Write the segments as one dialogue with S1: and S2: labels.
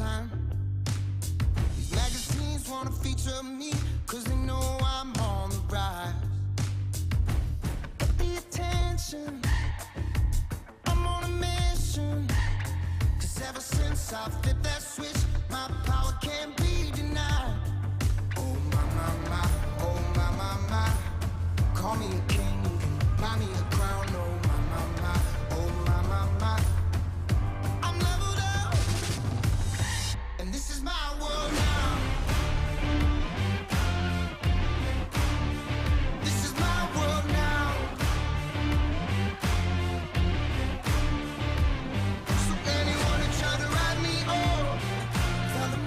S1: time. These magazines wanna feature me, cause they know I'm on the rise. Get the attention, I'm on a mission. Cause ever since I flipped that switch, my power can't be denied. Oh my, my, my, oh my, my, my. Call me a king, you can buy me a crown. Oh my, my, my, oh my, my, my. I'm leveled up, and this is my world now. This is my world now. So anyone who tried to ride me off, tell them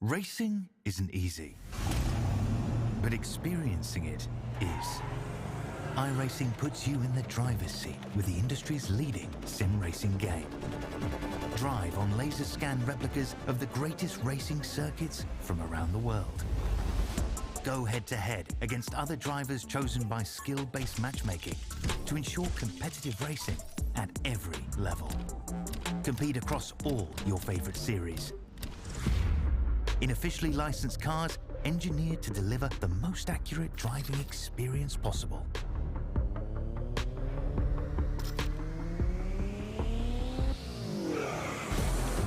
S2: Racing isn't easy, but experiencing it is. iRacing puts you in the driver's seat with the industry's leading sim racing game. Drive on laser scan replicas of the greatest racing circuits from around the world. Go head-to-head against other drivers chosen by skill-based matchmaking to ensure competitive racing at every level. Compete across all your favorite series. In officially licensed cars, engineered to deliver the most accurate driving experience possible.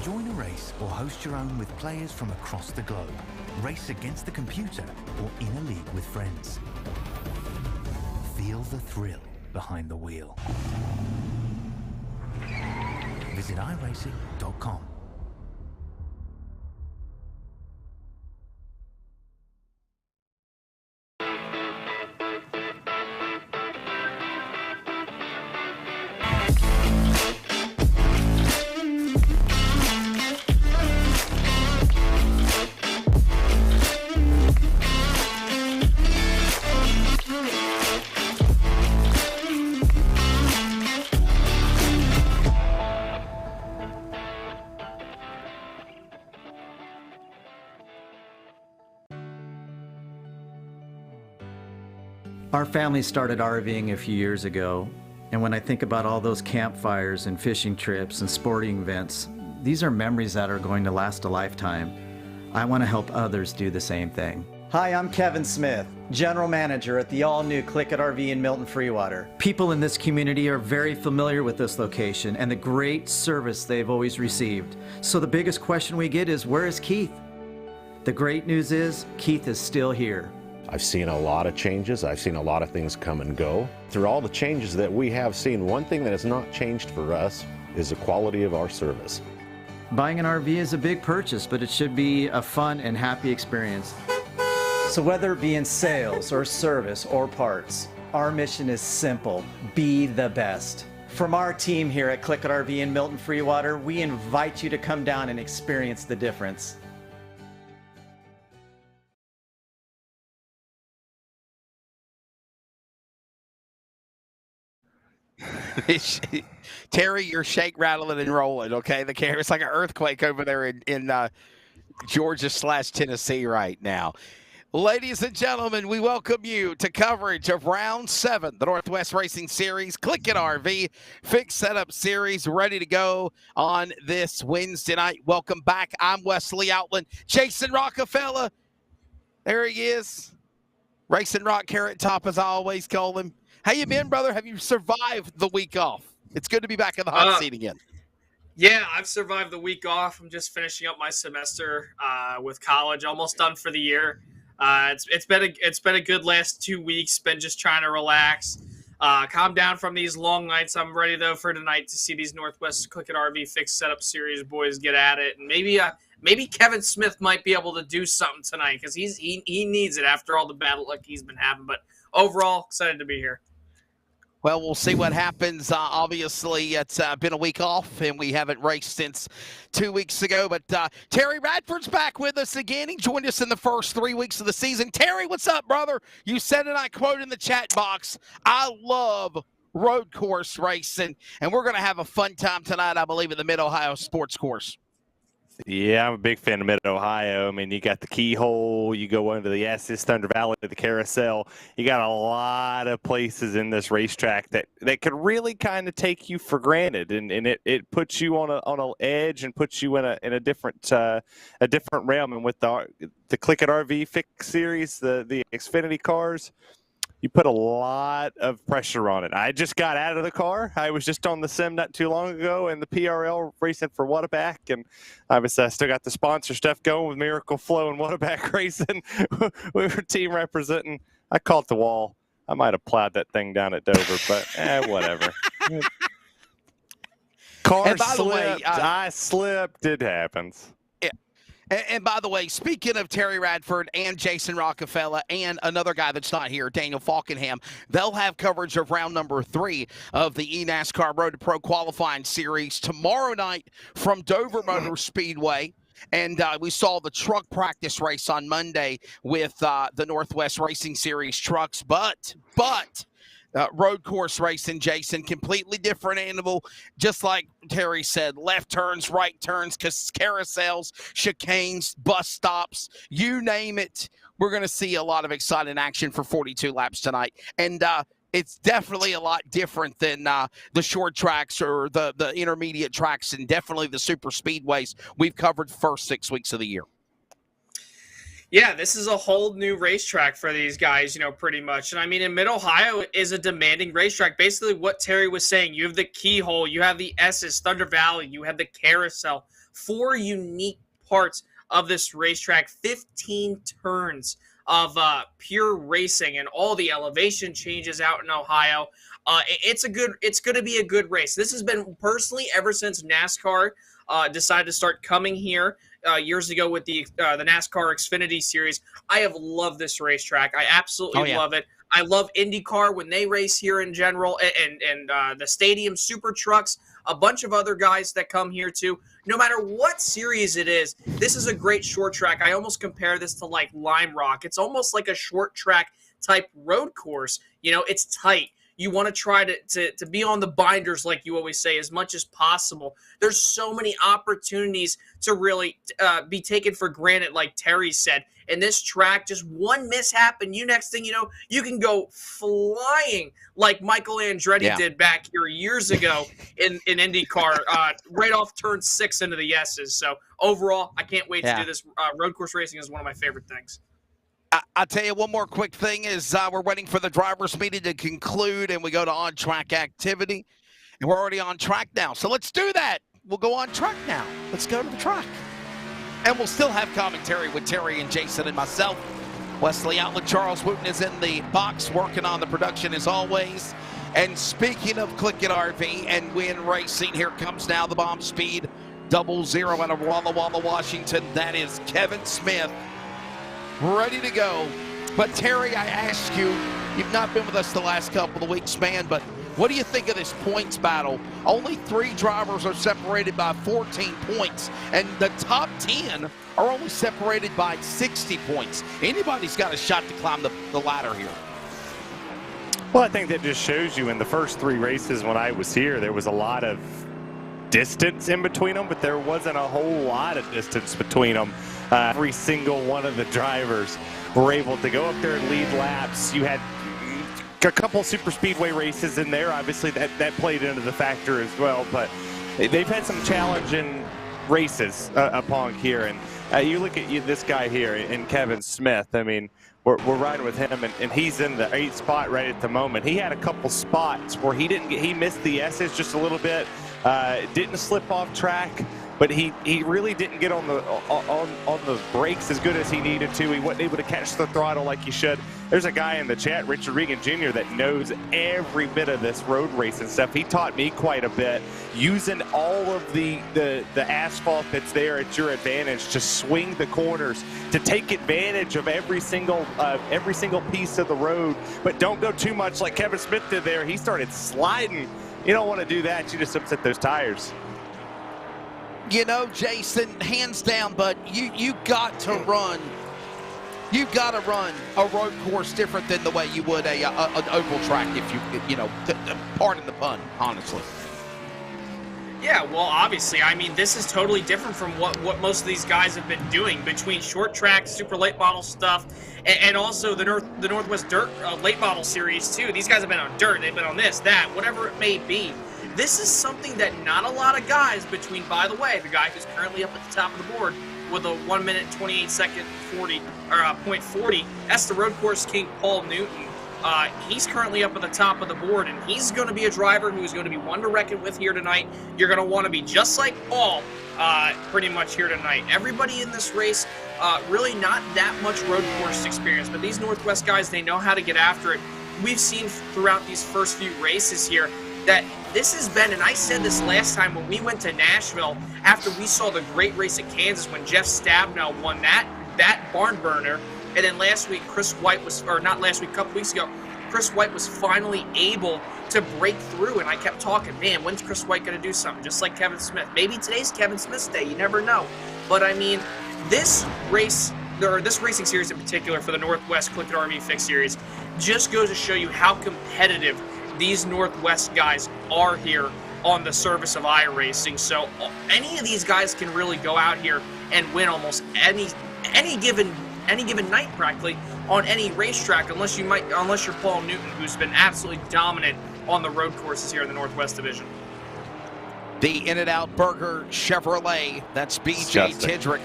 S2: Join a race or host your own with players from across the globe. Race against the computer or in a league with friends. Feel the thrill behind the wheel. Visit iRacing.com.
S3: Our family started RVing a few years ago, and when I think about all those campfires and fishing trips and sporting events, these are memories that are going to last a lifetime. I want to help others do the same thing. Hi, I'm Kevin Smith, General Manager at the all-new CLICKIT RV in Milton Freewater. People in this community are very familiar with this location and the great service they've always received. So the biggest question we get is, where is Keith? The great news is, Keith is still here.
S4: I've seen a lot of changes. I've seen a lot of things come and go. Through all the changes that we have seen, one thing that has not changed for us is the quality of our service.
S3: Buying an RV is a big purchase, but it should be a fun and happy experience. So whether it be in sales or service or parts, our mission is simple: be the best. From our team here at CLICKIT RV in Milton Freewater, we invite you to come down and experience the difference.
S5: Terry, you're shake, rattling, and rolling, okay? The camera, it's like an earthquake over there in Georgia/Tennessee right now. Ladies and gentlemen, we welcome you to coverage of Round 7, the Northwest Racing Series, CLICKIT RV Fixed Setup Series, ready to go on this Wednesday night. Welcome back. I'm Wesley Outland. Jason Rockefeller, there he is. Racing Rock Carrot Top, as I always call him. How you been, brother? Have you survived the week off? It's good to be back in the hot seat again.
S6: Yeah, I've survived the week off. I'm just finishing up my semester with college, almost done for the year. It's been a good last 2 weeks. Been just trying to relax, calm down from these long nights. I'm ready though for tonight to see these Northwest CLICKIT RV Fixed Setup Series boys get at it, and maybe Kevin Smith might be able to do something tonight because he needs it after all the bad luck he's been having. But overall, excited to be here.
S5: Well, we'll see what happens. Obviously, it's been a week off, and we haven't raced since 2 weeks ago. But Terry Radford's back with us again. He joined us in the first 3 weeks of the season. Terry, what's up, brother? You said, and I quote in the chat box, I love road course racing, and we're going to have a fun time tonight, I believe, at the Mid-Ohio Sports Course.
S7: Yeah, I'm a big fan of Mid-Ohio. I mean, you got the Keyhole, you go into the Estes, Thunder Valley, the Carousel. You got a lot of places in this racetrack that could really kind of take you for granted, and it puts you on an edge and puts you in a different realm. And with the CLICKIT RV Fixed Series, the Xfinity cars, you put a lot of pressure on it. I just got out of the car. I was just on the sim not too long ago in the PRL racing for Whataback, and obviously I still got the sponsor stuff going with Miracle Flow and Whataback Racing. We were team representing. I caught the wall. I might have plowed that thing down at Dover, but whatever. Car slipped. I slipped. It happens.
S5: And by the way, speaking of Terry Radford and Jason Rockefeller and another guy that's not here, Daniel Falkenham, they'll have coverage of round number 3 of the eNASCAR Road to Pro qualifying series tomorrow night from Dover Motor Speedway. And we saw the truck practice race on Monday with the Northwest Racing Series trucks, but road course racing, Jason, completely different animal. Just like Terry said, left turns, right turns, carousels, chicanes, bus stops, you name it. We're going to see a lot of exciting action for 42 laps tonight. And it's definitely a lot different than the short tracks or the intermediate tracks, and definitely the super speedways we've covered the first 6 weeks of the year.
S6: Yeah, this is a whole new racetrack for these guys, pretty much. And I mean, in Mid-Ohio is a demanding racetrack. Basically what Terry was saying, you have the Keyhole, you have the S's, Thunder Valley, you have the Carousel. 4 unique parts of this racetrack, 15 turns of pure racing and all the elevation changes out in Ohio. It's going to be a good race. This has been personally ever since NASCAR decided to start coming here years ago with the NASCAR Xfinity Series. I have loved this racetrack. I absolutely love it. I love IndyCar when they race here in general, and the stadium super trucks, a bunch of other guys that come here too. No matter what series it is, this is a great short track. I almost compare this to like Lime Rock. It's almost like a short track type road course. It's tight. You want to try to be on the binders, like you always say, as much as possible. There's so many opportunities to really be taken for granted, like Terry said. And this track, just one mishap, and next thing you know, you can go flying like Michael Andretti did back here years ago in IndyCar, right off turn 6 into the S's. So overall, I can't wait to do this. Road course racing is one of my favorite things.
S5: I'll tell you one more quick thing is we're waiting for the drivers' meeting to conclude, and we go to on-track activity. And we're already on track now. So let's do that. We'll go on track now. Let's go to the track. And we'll still have commentary with Terry and Jason and myself. Wesley Outlet, Charles Wooten is in the box working on the production as always. And speaking of CLICKIT RV and Win Racing, here comes now the bomb speed 00 out of Walla Walla, Washington. That is Kevin Smith, ready to go. But Terry, I ask you, you've not been with us the last couple of weeks, man, but what do you think of this points battle? Only 3 drivers are separated by 14 points, and the top 10 are only separated by 60 points. Anybody's got a shot to climb the ladder here.
S7: Well, I think that just shows you in the first 3 races when I was here, there was a lot of distance in between them, but there wasn't a whole lot of distance between them. Every single one of the drivers were able to go up there and lead laps. You had a couple super speedway races in there. Obviously, that played into the factor as well, but they've had some challenging races upon here. And you look at this guy here in Kevin Smith. I mean, we're riding with him, and he's in the 8th spot right at the moment. He had a couple spots where he missed the S's just a little bit. Didn't slip off track, but he really didn't get on the brakes as good as he needed to. He wasn't able to catch the throttle like he should. There's a guy in the chat, Richard Regan Jr., that knows every bit of this road racing stuff. He taught me quite a bit, using all of the asphalt that's there at your advantage to swing the corners, to take advantage of every single piece of the road. But don't go too much like Kevin Smith did there. He started sliding. You don't want to do that. You just upset those tires.
S5: Jason, hands down, but you got to run. You've got to run a road course different than the way you would an oval track, if you pardon the pun, honestly.
S6: Yeah, well, obviously, I mean, this is totally different from what most of these guys have been doing between short track, super late model stuff, and also the Northwest Dirt late model series too. These guys have been on dirt, they've been on this, that, whatever it may be. This is something that not a lot of guys between, by the way, the guy who's currently up at the top of the board with a 1 minute 28 second 0.40. That's the road course king Paul Newton. He's currently up at the top of the board, and he's going to be a driver who is going to be one to reckon with here tonight. You're going to want to be just like Paul pretty much here tonight. Everybody in this race, really not that much road course experience, but these Northwest guys, they know how to get after it. We've seen throughout these first few races here that this has been, and I said this last time when we went to Nashville after we saw the great race at Kansas when Jeff Stabnow won that barn burner. And then last week, Chris White was, or not last week, a couple weeks ago, Chris White was finally able to break through. And I kept talking, man, when's Chris White going to do something? Just like Kevin Smith. Maybe today's Kevin Smith's day. You never know. But I mean, this racing series in particular for the Northwest CLICKIT RV Fixed Series just goes to show you how competitive these Northwest guys are here on the service of iRacing. So any of these guys can really go out here and win almost any given night practically on any racetrack, unless you're Paul Newton, who's been absolutely dominant on the road courses here in the Northwest Division.
S5: The In-N-Out Burger Chevrolet, that's B.J. Tidrick.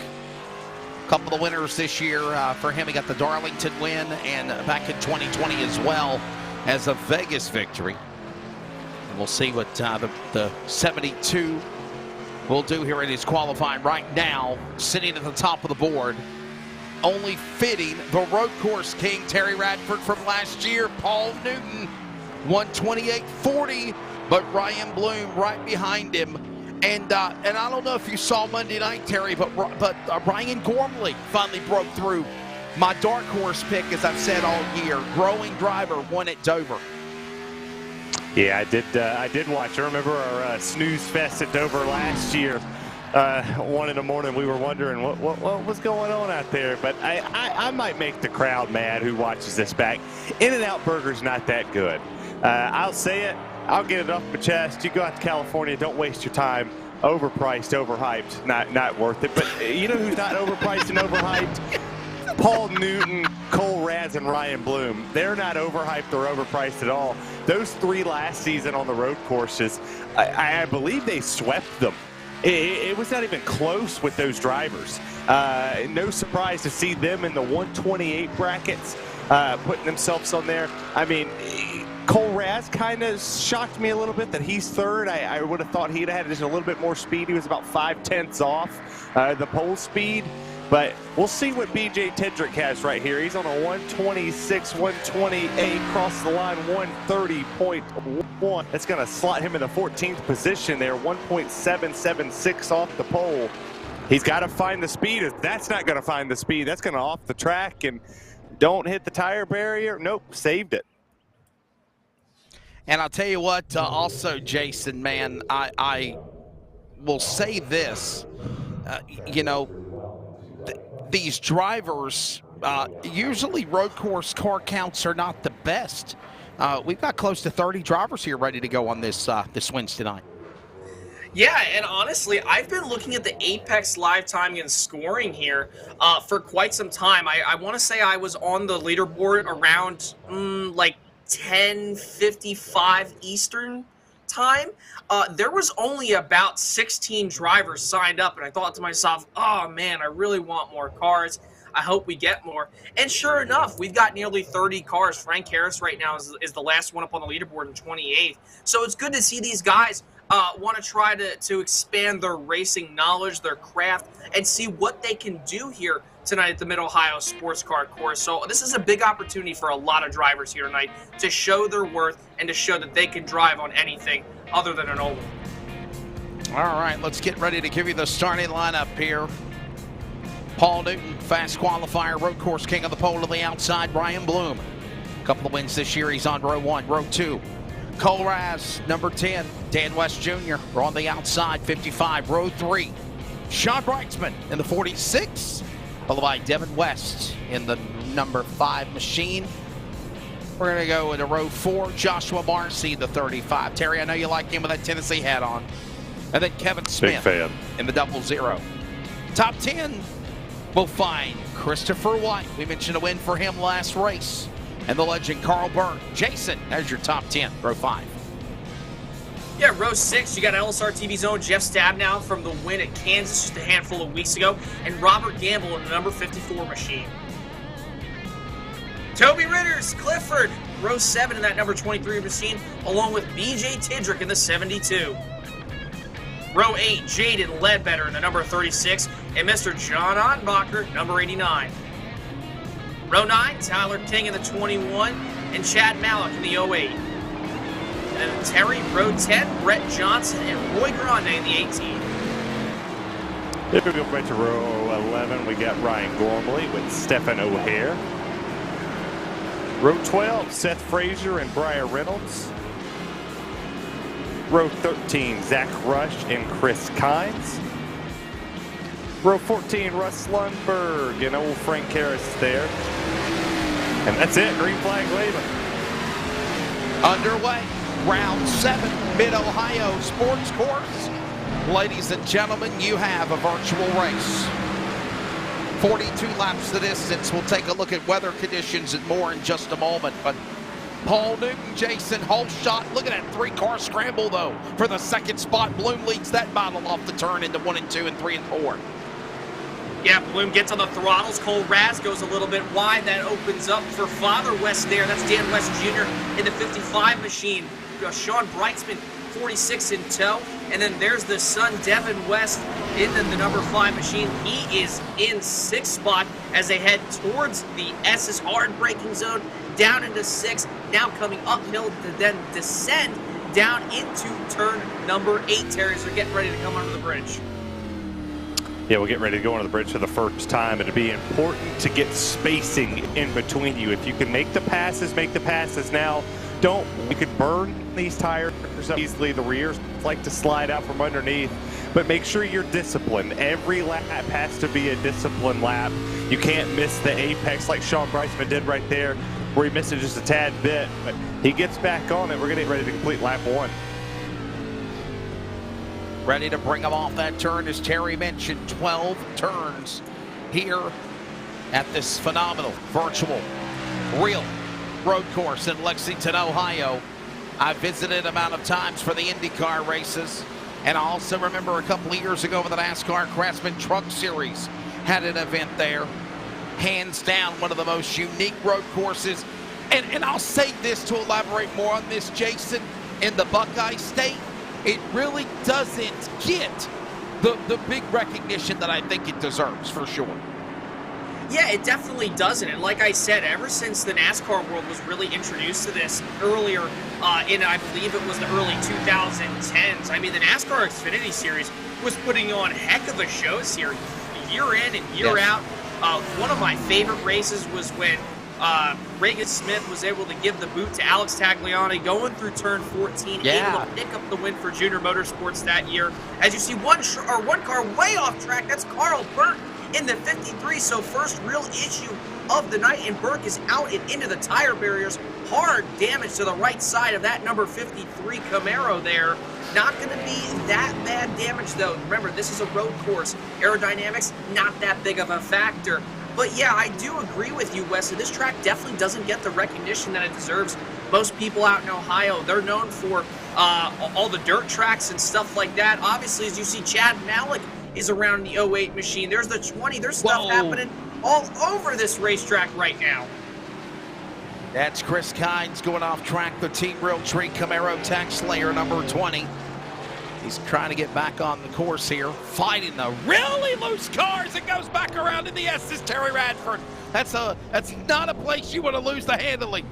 S5: A couple of winners this year for him. He got the Darlington win and back in 2020 as well as a Vegas victory. And we'll see what the 72 will do here in his qualifying right now, sitting at the top of the board. Only fitting the road course king, Terry Radford, from last year, Paul Newton, 128.40, but Ryan Bloom right behind him. And I don't know if you saw Monday night, Terry, but Ryan Gormley finally broke through. My dark horse pick, as I've said all year, growing driver, won at Dover.
S7: Yeah, I did watch. I remember our snooze fest at Dover last year. 1 in the morning, we were wondering what was going on out there. But I might make the crowd mad who watches this back. In-N-Out Burger's not that good. I'll say it. I'll get it off my chest. You go out to California, don't waste your time. Overpriced, overhyped, not worth it. But you know who's not overpriced and overhyped? Paul Newton, Cole Raz, and Ryan Bloom. They're not overhyped or overpriced at all. Those 3 last season on the road courses, I believe they swept them. It was not even close with those drivers. No surprise to see them in the 128 brackets, putting themselves on there. I mean, Cole Raz kind of shocked me a little bit that he's third. I would have thought he'd have had just a little bit more speed. He was about 5/10 off the pole speed. But we'll see what B.J. Tidrick has right here. He's on a 126, 128, cross the line, 130.1. That's going to slot him in the 14th position there, 1.776 off the pole. He's got to find the speed. If that's not going to find the speed, that's going to off the track and don't hit the tire barrier. Nope, saved it.
S5: And I'll tell you what, also, Jason, man, I will say this, you know, these drivers, usually road course car counts are not the best. We've got close to 30 drivers here ready to go on this Wednesday night.
S6: Yeah, and honestly, I've been looking at the Apex live timing and scoring here for quite some time. I want to say I was on the leaderboard around like 10:55 Eastern time. There was only about 16 drivers signed up, and I thought to myself, oh man, I really want more cars. I hope we get more. And sure enough, we've got nearly 30 cars. Frank Harris right now is the last one up on the leaderboard in 28th. So it's good to see these guys want to try to expand their racing knowledge, their craft, and see what they can do here tonight at the Mid-Ohio Sports Car Course. So this is a big opportunity for a lot of drivers here tonight to show their worth and to show that they can drive on anything other than an oval.
S5: All right, let's get ready to give you the starting lineup here. Paul Newton, fast qualifier, road course king of the pole to the outside. Ryan Bloom, a couple of wins this year. He's on row 1. Row 2, Cole Raz, number 10. Dan West Jr. We're on the outside, 55. Row 3, Sean Brightsman in the 46. Followed by Devin West in the number 5 machine. We're going to go into row 4, Joshua Marcy, the 35. Terry, I know you like him with that Tennessee hat on. And then Kevin Smith in the 00. Top 10, we'll find Christopher White. We mentioned a win for him last race. And the legend Carl Byrne. Jason, there's your top 10, row 5.
S6: Yeah, row 6, you got LSRTV's own Jeff Stabnow from the win at Kansas just a handful of weeks ago, and Robert Gamble in the number 54 machine. Toby Ritters, Clifford, row 7 in that number 23 machine, along with B.J. Tidrick in the 72. Row 8, Jaden Ledbetter in the number 36, and Mr. John Ottenbacher, number 89. Row 9, Tyler King in the 21, and Chad Malik in the 08. And Terry, row 10, Brett Johnson, and Roy Grande in the 18.
S7: If we go right to row 11, we got Ryan Gormley with Stephen O'Hare. Row 12, Seth Frazier and Briar Reynolds. Row 13, Zach Rush and Chris Kynes. Row 14, Russ Lundberg and old Frank Harris there. And that's it, green flag waving.
S5: Underway, round 7, Mid-Ohio Sports Course. Ladies and gentlemen, you have a virtual race. 42 laps the distance. We'll take a look at weather conditions and more in just a moment. But Paul Newton, Jason Holshot, look at that 3-car scramble, though, for the second spot. Bloom leads that battle off the turn into 1 and 2 and 3 and 4.
S6: Yeah, Bloom gets on the throttles. Cole Raz goes a little bit wide. That opens up for Father West there. That's Dan West Jr. in the 55 machine. Sean Brightsman, 46 in tow. And then there's the son, Devin West, in the number 5 machine. He is in 6th spot as they head towards the S's hard braking zone, down into 6, now coming uphill to then descend down into turn number 8. Terriers are getting ready to come under the bridge.
S7: Yeah, we'll get ready to go onto the bridge for the first time. It'll be important to get spacing in between you. If you can make the passes now. You can burn these tires up easily. The rears like to slide out from underneath, but make sure you're disciplined. Every lap has to be a disciplined lap. You can't miss the apex like Sean Brightsman did right there, where he missed it just a tad bit, but he gets back on it. We're getting ready to complete lap 1.
S5: Ready to bring them off that turn, as Terry mentioned, 12 turns here at this phenomenal virtual real road course in Lexington, Ohio. I visited amount of times for the IndyCar races, and I also remember a couple of years ago when the NASCAR Craftsman Truck Series had an event there. Hands down, one of the most unique road courses. And I'll say this to elaborate more on this, Jason, in the Buckeye State, it really doesn't get the big recognition that I think it deserves, for sure.
S6: Yeah, it definitely doesn't. And like I said, ever since the NASCAR world was really introduced to this earlier in, I believe it was the early 2010s, I mean, the NASCAR Xfinity Series was putting on heck of a shows here, year in and year out. One of my favorite races was when Reagan Smith was able to give the boot to Alex Tagliani going through turn 14, able to pick up the win for Junior Motorsports that year. As you see, one car way off track, that's Carl Burke in the 53, so first real issue of the night, and Burke is out and into the tire barriers. Hard damage to the right side of that number 53 Camaro there. Not going to be that bad damage, though. Remember, this is a road course. Aerodynamics, not that big of a factor. But yeah, I do agree with you, Wesley. This track definitely doesn't get the recognition that it deserves. Most people out in Ohio, they're known for all the dirt tracks and stuff like that. Obviously, as you see, Chad Malik is around the 08 machine. There's the 20. There's stuff happening all over this racetrack right now.
S5: That's Chris Kynes going off track, the Team Realtree Camaro Tech Slayer number 20. He's trying to get back on the course here, fighting the really loose cars. It goes back around in the S is Terry Radford. That's not a place you want to lose the handling.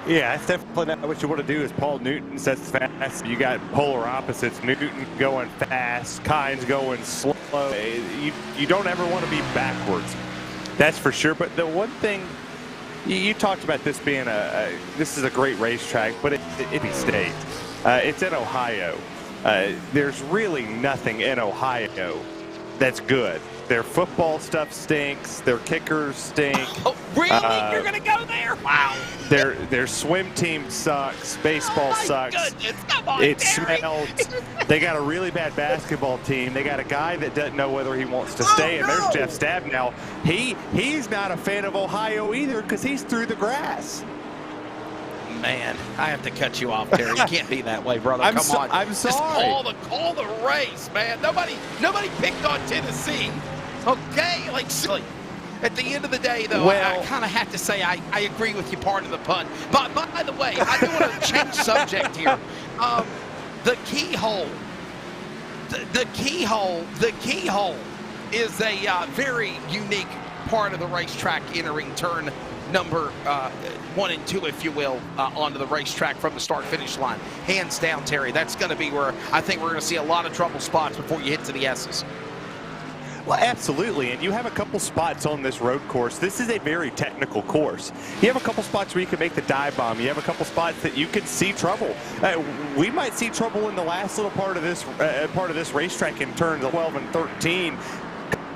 S7: Yeah, that's definitely not what you want to do. Is Paul Newton sets fast. You got polar opposites. Newton going fast, Kynes going slow. You don't ever want to be backwards. That's for sure. But the one thing you talked about, this being this is a great racetrack, but it state. It's in Ohio. There's really nothing in Ohio that's good. Their football stuff stinks. Their kickers stink.
S5: Oh, really? You're going to go there? Wow.
S7: Their swim team sucks. Baseball sucks.
S5: Goodness. Come on,
S7: it
S5: Terry.
S7: smells. They got a really bad basketball team. They got a guy that doesn't know whether he wants to stay. And there's Jeff Stabnow. He's not a fan of Ohio either because he's through the grass.
S5: Man, I have to cut you off, Terry. You can't be that way, brother. Come on.
S7: I'm sorry.
S5: Just call the race, man. Nobody picked on Tennessee. Okay, like silly. At the end of the day, though, I kind of have to say I agree with you. Part of the pun. But by the way, I do want to change subject here. The keyhole. The keyhole is a very unique part of the racetrack, entering turn number 1 and 2, if you will, onto the racetrack from the start-finish line. Hands down, Terry, that's going to be where I think we're going to see a lot of trouble spots before you hit to the S's.
S7: Well, absolutely, and you have a couple spots on this road course. This is a very technical course. You have a couple spots where you can make the dive bomb. You have a couple spots that you can see trouble. We might see trouble in the last little part of this racetrack in turns 12 and 13.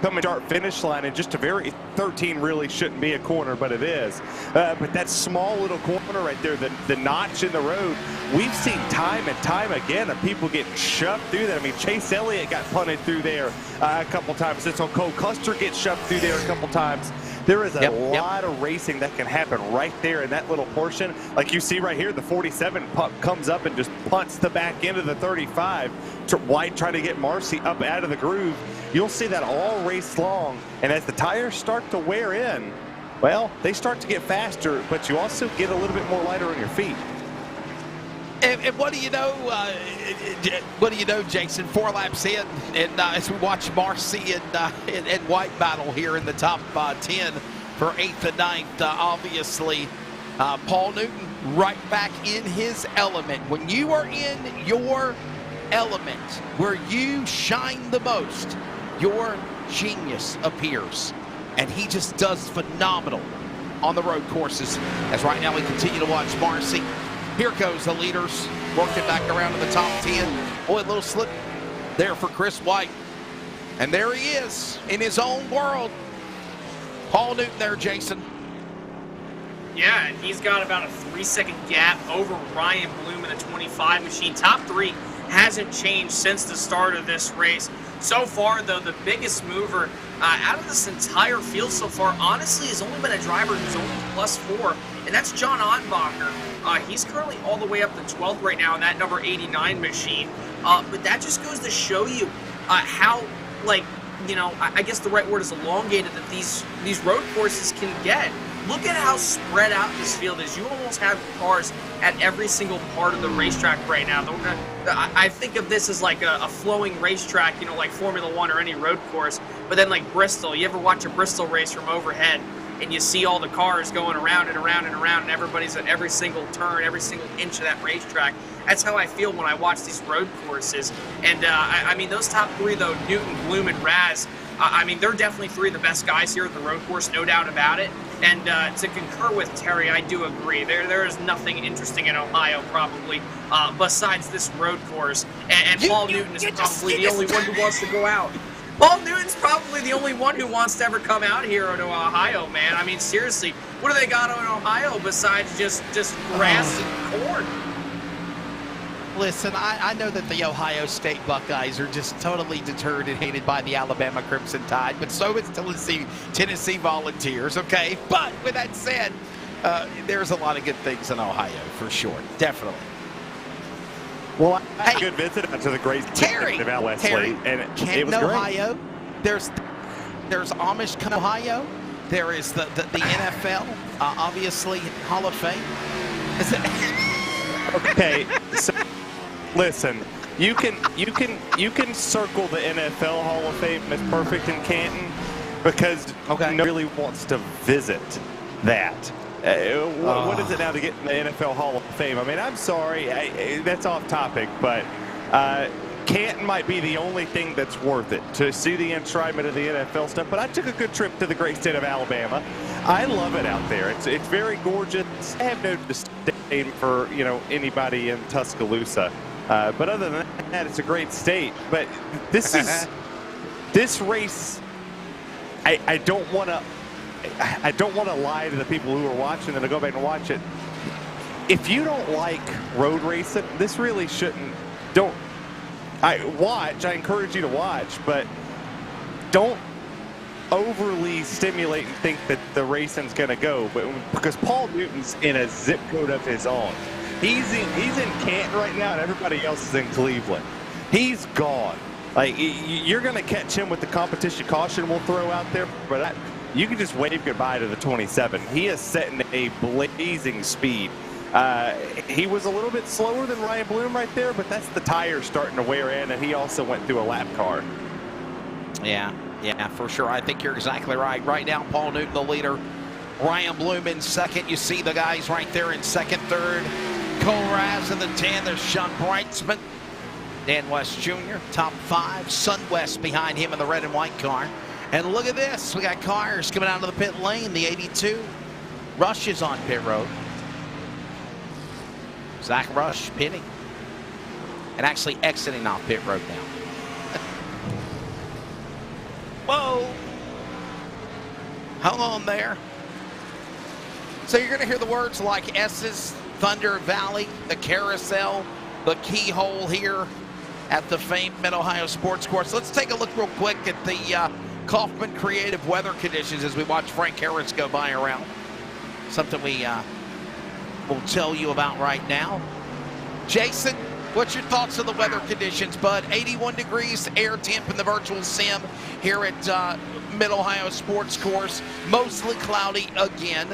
S7: Coming start finish line, and just a very 13 really shouldn't be a corner, but it is. But that small little corner right there, the notch in the road, we've seen time and time again of people getting shoved through that. I mean, Chase Elliott got punted through there a couple times. It's on Cole Custer gets shoved through there a couple times. There is a lot of racing that can happen right there in that little portion. Like you see right here, the 47 comes up and just punts the back end of the 35. White trying to get Marcy up out of the groove. You'll see that all race long, and as the tires start to wear in, well, they start to get faster, but you also get a little bit more lighter on your feet.
S5: And what do you know? Jason? 4 laps in, and as we watch Marcy and White battle here in the top 10 for 8th and 9th, obviously, Paul Newton right back in his element. When you are in your element, where you shine the most, your genius appears, and he just does phenomenal on the road courses. As right now we continue to watch Marcy. Here goes the leaders working back around to the top 10. Boy, a little slip there for Chris White, and there he is in his own world. Paul Newton there, Jason.
S6: Yeah, and he's got about a 3-second gap over Ryan Bloom in the 25 machine. Top 3 hasn't changed since the start of this race. So far, though, the biggest mover out of this entire field so far, honestly, has only been a driver who's only +4, and that's John Ottenbacher. He's currently all the way up to 12th right now in that number 89 machine. But that just goes to show you how, like, you know, I guess the right word is elongated that these road courses can get. Look at how spread out this field is. You almost have cars at every single part of the racetrack right now. I think of this as like a flowing racetrack, you know, like Formula One or any road course. But then like Bristol, you ever watch a Bristol race from overhead and you see all the cars going around and around and around, and everybody's at every single turn, every single inch of that racetrack. That's how I feel when I watch these road courses. And I mean, those top 3 though, Newton, Bloom, and Raz, I mean, they're definitely 3 of the best guys here at the road course, no doubt about it. And to concur with Terry, I do agree. There is nothing interesting in Ohio, probably, besides this road course. And Paul Newton is probably the only one who wants to go out. Paul Newton's probably the only one who wants to ever come out here to Ohio, man. I mean, seriously, what do they got in Ohio besides just grass and corn?
S5: Listen, I know that the Ohio State Buckeyes are just totally deterred and hated by the Alabama Crimson Tide, but so is Tennessee Volunteers, okay? But with that said, there's a lot of good things in Ohio, for sure, definitely.
S7: Well, I had a good visit to the great Terry of Leslie, and it was
S5: Ohio,
S7: great.
S5: There's Amish Ohio. There is the NFL, obviously Hall of Fame. Is it?
S7: Okay, so listen, you can circle the NFL Hall of Fame as perfect in Canton because nobody really wants to visit that. What is it now to get in the NFL Hall of Fame? I mean, I'm sorry, that's off topic, but Canton might be the only thing that's worth it to see the enshrinement of the NFL stuff. But I took a good trip to the great state of Alabama. I love it out there. It's very gorgeous. I have no disdain for anybody in Tuscaloosa, but other than that, it's a great state. But this is this race. I don't want to lie to the people who are watching and to go back and watch it. If you don't like road racing, this really shouldn't. I encourage you to watch, but don't overly stimulate and think that the racing's going to go. But because Paul Newton's in a zip code of his own, he's in Canton right now, and everybody else is in Cleveland. He's gone. Like, you're going to catch him with the competition caution we'll throw out there, but you can just wave goodbye to the 27. He is setting a blazing speed. He was a little bit slower than Ryan Bloom right there, but that's the tires starting to wear in, and he also went through a lap car.
S5: Yeah, for sure. I think you're exactly right. Right now, Paul Newton, the leader. Ryan Bloom in second. You see the guys right there in second, third. Cole Raz in the 10. There's Sean Brightsman Dan West Jr., top 5. Sun West behind him in the red and white car. And look at this. We got cars coming out of the pit lane. The 82. Rush is on pit road. Zach Rush pitting. And actually exiting off pit road now. Whoa. Hang on there. So you're going to hear the words like S's, Thunder Valley, the carousel, the keyhole here at the famed Mid-Ohio Sports Course. Let's take a look real quick at the Kaufman Creative weather conditions as we watch Frank Harris go by around. Something we will tell you about right now. Jason, what's your thoughts on the weather conditions, bud? 81 degrees air temp in the virtual sim here at Mid-Ohio Sports Course. Mostly cloudy again.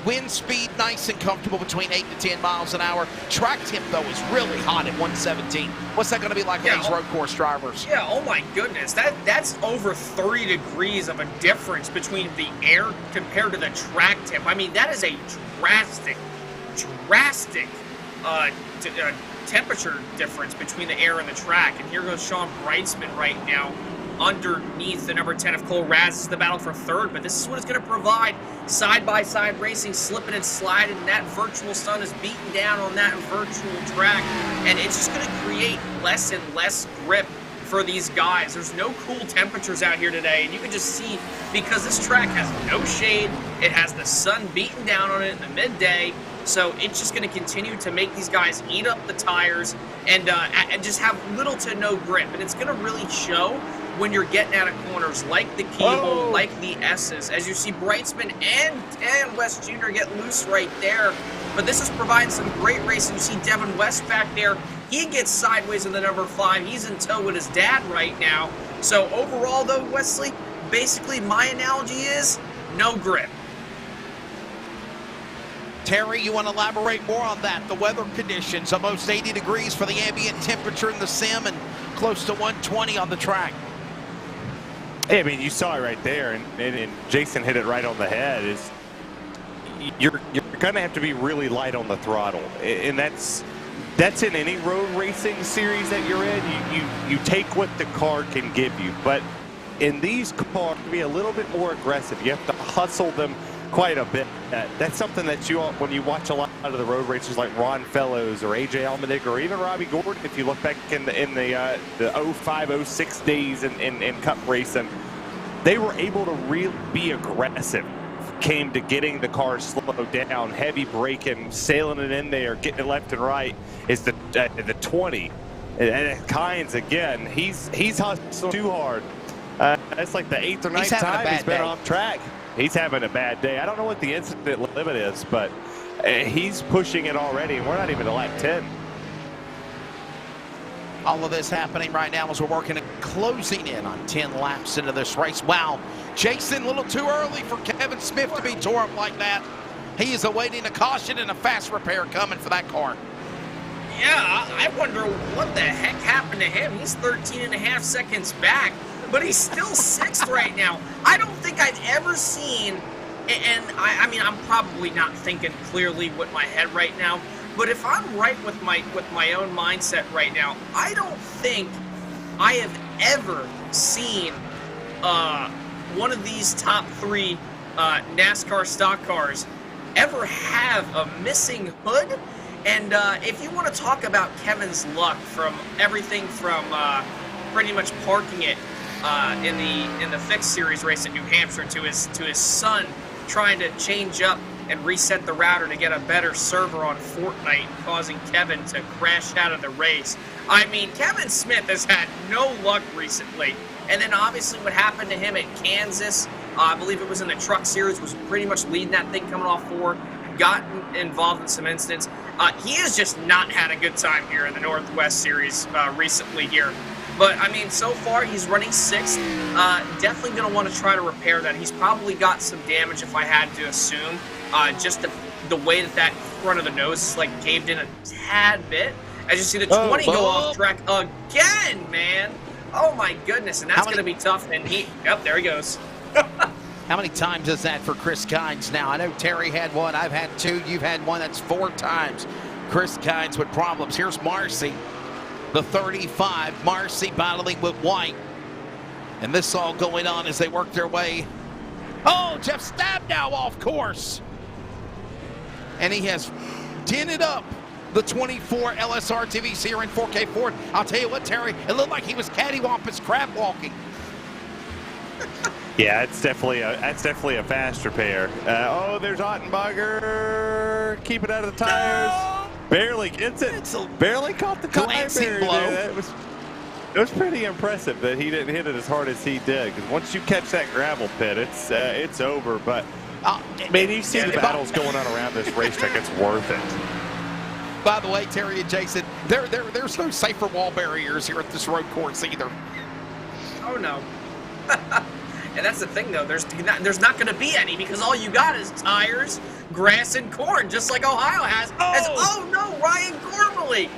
S5: Wind speed nice and comfortable between 8 to 10 miles an hour. Track temp, though, is really hot at 117. What's that going to be like for these road course drivers?
S6: Yeah, oh my goodness. That's over 30 degrees of a difference between the air compared to the track temp. I mean, that is a drastic temperature difference between the air and the track. And here goes Sean Brightsman right now underneath the number 10 of Cole Raz. Is the battle for third, but this is what it's going to provide. Side-by-side racing, slipping and sliding, and that virtual sun is beating down on that virtual track, and it's just going to create less and less grip for these guys. There's no cool temperatures out here today, and you can just see, because this track has no shade, it has the sun beating down on it in the midday, so it's just going to continue to make these guys eat up the tires and just have little to no grip, and it's going to really show when you're getting out of corners like the keyhole, like the S's, as you see Brightsman and West Jr. get loose right there. But this is providing some great racing. You see Devin West back there. He gets sideways in the number 5. He's in tow with his dad right now. So overall, though, Wesley, basically my analogy is no grip.
S5: Terry, you want to elaborate more on that? The weather conditions, almost 80 degrees for the ambient temperature in the sim and close to 120 on the track.
S7: I mean, you saw it right there, and Jason hit it right on the head. Is you're going to have to be really light on the throttle, and that's in any road racing series that you're in. You take what the car can give you, but in these cars, be a little bit more aggressive. You have to hustle them quite a bit. That's something that when you watch a lot of the road racers like Ron Fellows or AJ Allmendinger or even Robbie Gordon, if you look back in the 05, 06 days in Cup racing, they were able to really be aggressive. Came to getting the car slowed down, heavy braking, sailing it in there, getting it left and right. Is the 20. And Kynes again, he's hustling too hard. That's like the 8th or 9th time he's been off track. He's having a bad day. I don't know what the incident limit is, but he's pushing it already, and we're not even at lap 10.
S5: All of this happening right now as we're working and closing in on 10 laps into this race. Wow, Jason, a little too early for Kevin Smith to be tore up like that. He is awaiting a caution and a fast repair coming for that car.
S6: Yeah, I wonder what the heck happened to him. He's 13.5 seconds back, but he's still 6th right now. I don't think I've ever seen, and I mean, I'm probably not thinking clearly with my head right now, but if I'm right with my own mindset right now, I don't think I have ever seen one of these top 3 NASCAR stock cars ever have a missing hood. And if you want to talk about Kevin's luck from everything from pretty much parking it in the fixed series race at New Hampshire to his son trying to change up and reset the router to get a better server on Fortnite, causing Kevin to crash out of the race. I mean, Kevin Smith has had no luck recently. And then obviously what happened to him at Kansas, I believe it was in the truck series, was pretty much leading that thing coming off 4, gotten involved in some incidents. He has just not had a good time here in the Northwest Series recently here. But, I mean, so far he's running 6th. Definitely going to want to try to repair that. He's probably got some damage, if I had to assume. Just the way that front of the nose is, like, caved in a tad bit. As you see the 20 go off track again, man. Oh, my goodness. And that's going to be tough. And yep, there he goes.
S5: How many times is that for Chris Kynes now? I know Terry had 1. I've had 2. You've had 1. That's 4 times. Chris Kynes with problems. Here's Marcy. the 35. Marcy battling with White. And this all going on as they work their way. Oh, Jeff Stab now off course. And he has tinted up the 24 LSRTV here in 4K Ford. I'll tell you what, Terry, it looked like he was cattywampus crab walking.
S7: Yeah, that's definitely a faster pair. Oh, there's Ottenberger. Keep it out of the tires.
S5: No!
S7: Barely gets it. Barely caught the tire
S5: Glancing
S7: barrier
S5: blow.
S7: there. It was pretty impressive that he didn't hit it as hard as he did. Because once you catch that gravel pit, it's over. But man, you see the battles going on around this racetrack. It's worth it.
S5: By the way, Terry and Jason, there's no safer wall barriers here at this road course either.
S6: Oh no. And that's the thing, though. There's not going to be any because all you got is tires, grass, and corn, just like Ohio has. Oh no, Ryan Gormley,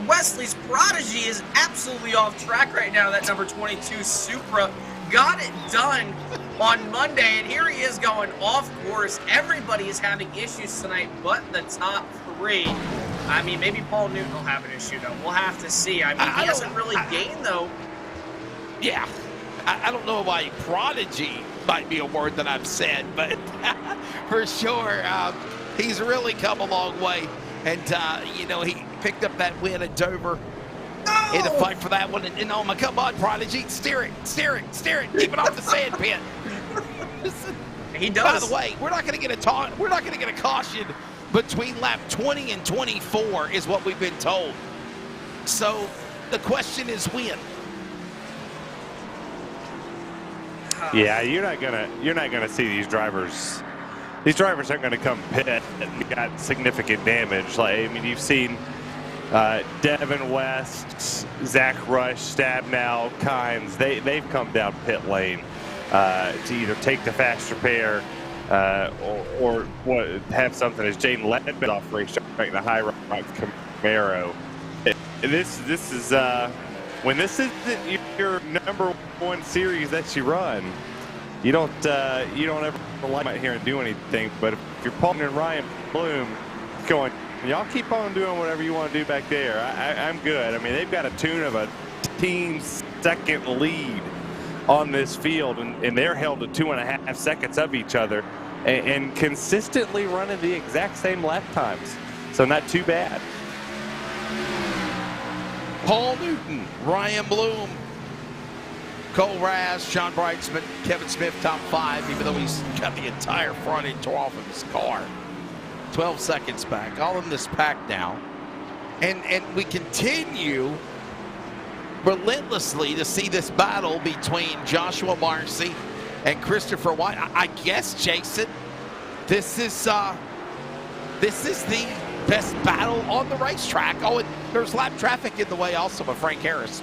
S6: Wesley's prodigy, is absolutely off track right now. That number 22 Supra got it done on Monday, and here he is going off course. Everybody is having issues tonight, but the top three. I mean, maybe Paul Newton will have an issue, though. We'll have to see. I mean, he hasn't really gained, though.
S5: Yeah. I don't know why prodigy might be a word that I've said, but for sure, he's really come a long way. And, you know, he picked up that win at Dover in the fight for that one. And oh, my, come on, prodigy, steer it, keep it off the sand pit.
S6: He does.
S5: By the way, we're not going to get a caution between lap 20 and 24 is what we've been told. So the question is when.
S7: Yeah, you're not gonna see these drivers. These drivers aren't gonna come pit and got significant damage. Like, I mean, you've seen Devin West, Zach Rush, Stabnow, Kynes. They've come down pit lane to either take the faster pair or have something as Jaden Ledbetter off racetrack in a high rock Camaro. This is. When this is your number one series that you run, you don't ever like out here and do anything. But if you're Paul and Ryan Bloom going, y'all keep on doing whatever you want to do back there. I'm good. I mean, they've got a tune of a team-second lead on this field, and they're held to 2.5 seconds of each other, and consistently running the exact same lap times. So not too bad.
S5: Paul Newton, Ryan Bloom, Cole Raz, Sean Brightsman, Kevin Smith, top 5, even though he's got the entire front end tore off of his car. 12 seconds back, all in this pack now. And we continue relentlessly to see this battle between Joshua Marcy and Christopher White. I guess, Jason, this is the best battle on the racetrack. Oh, and there's lap traffic in the way also of Frank Harris.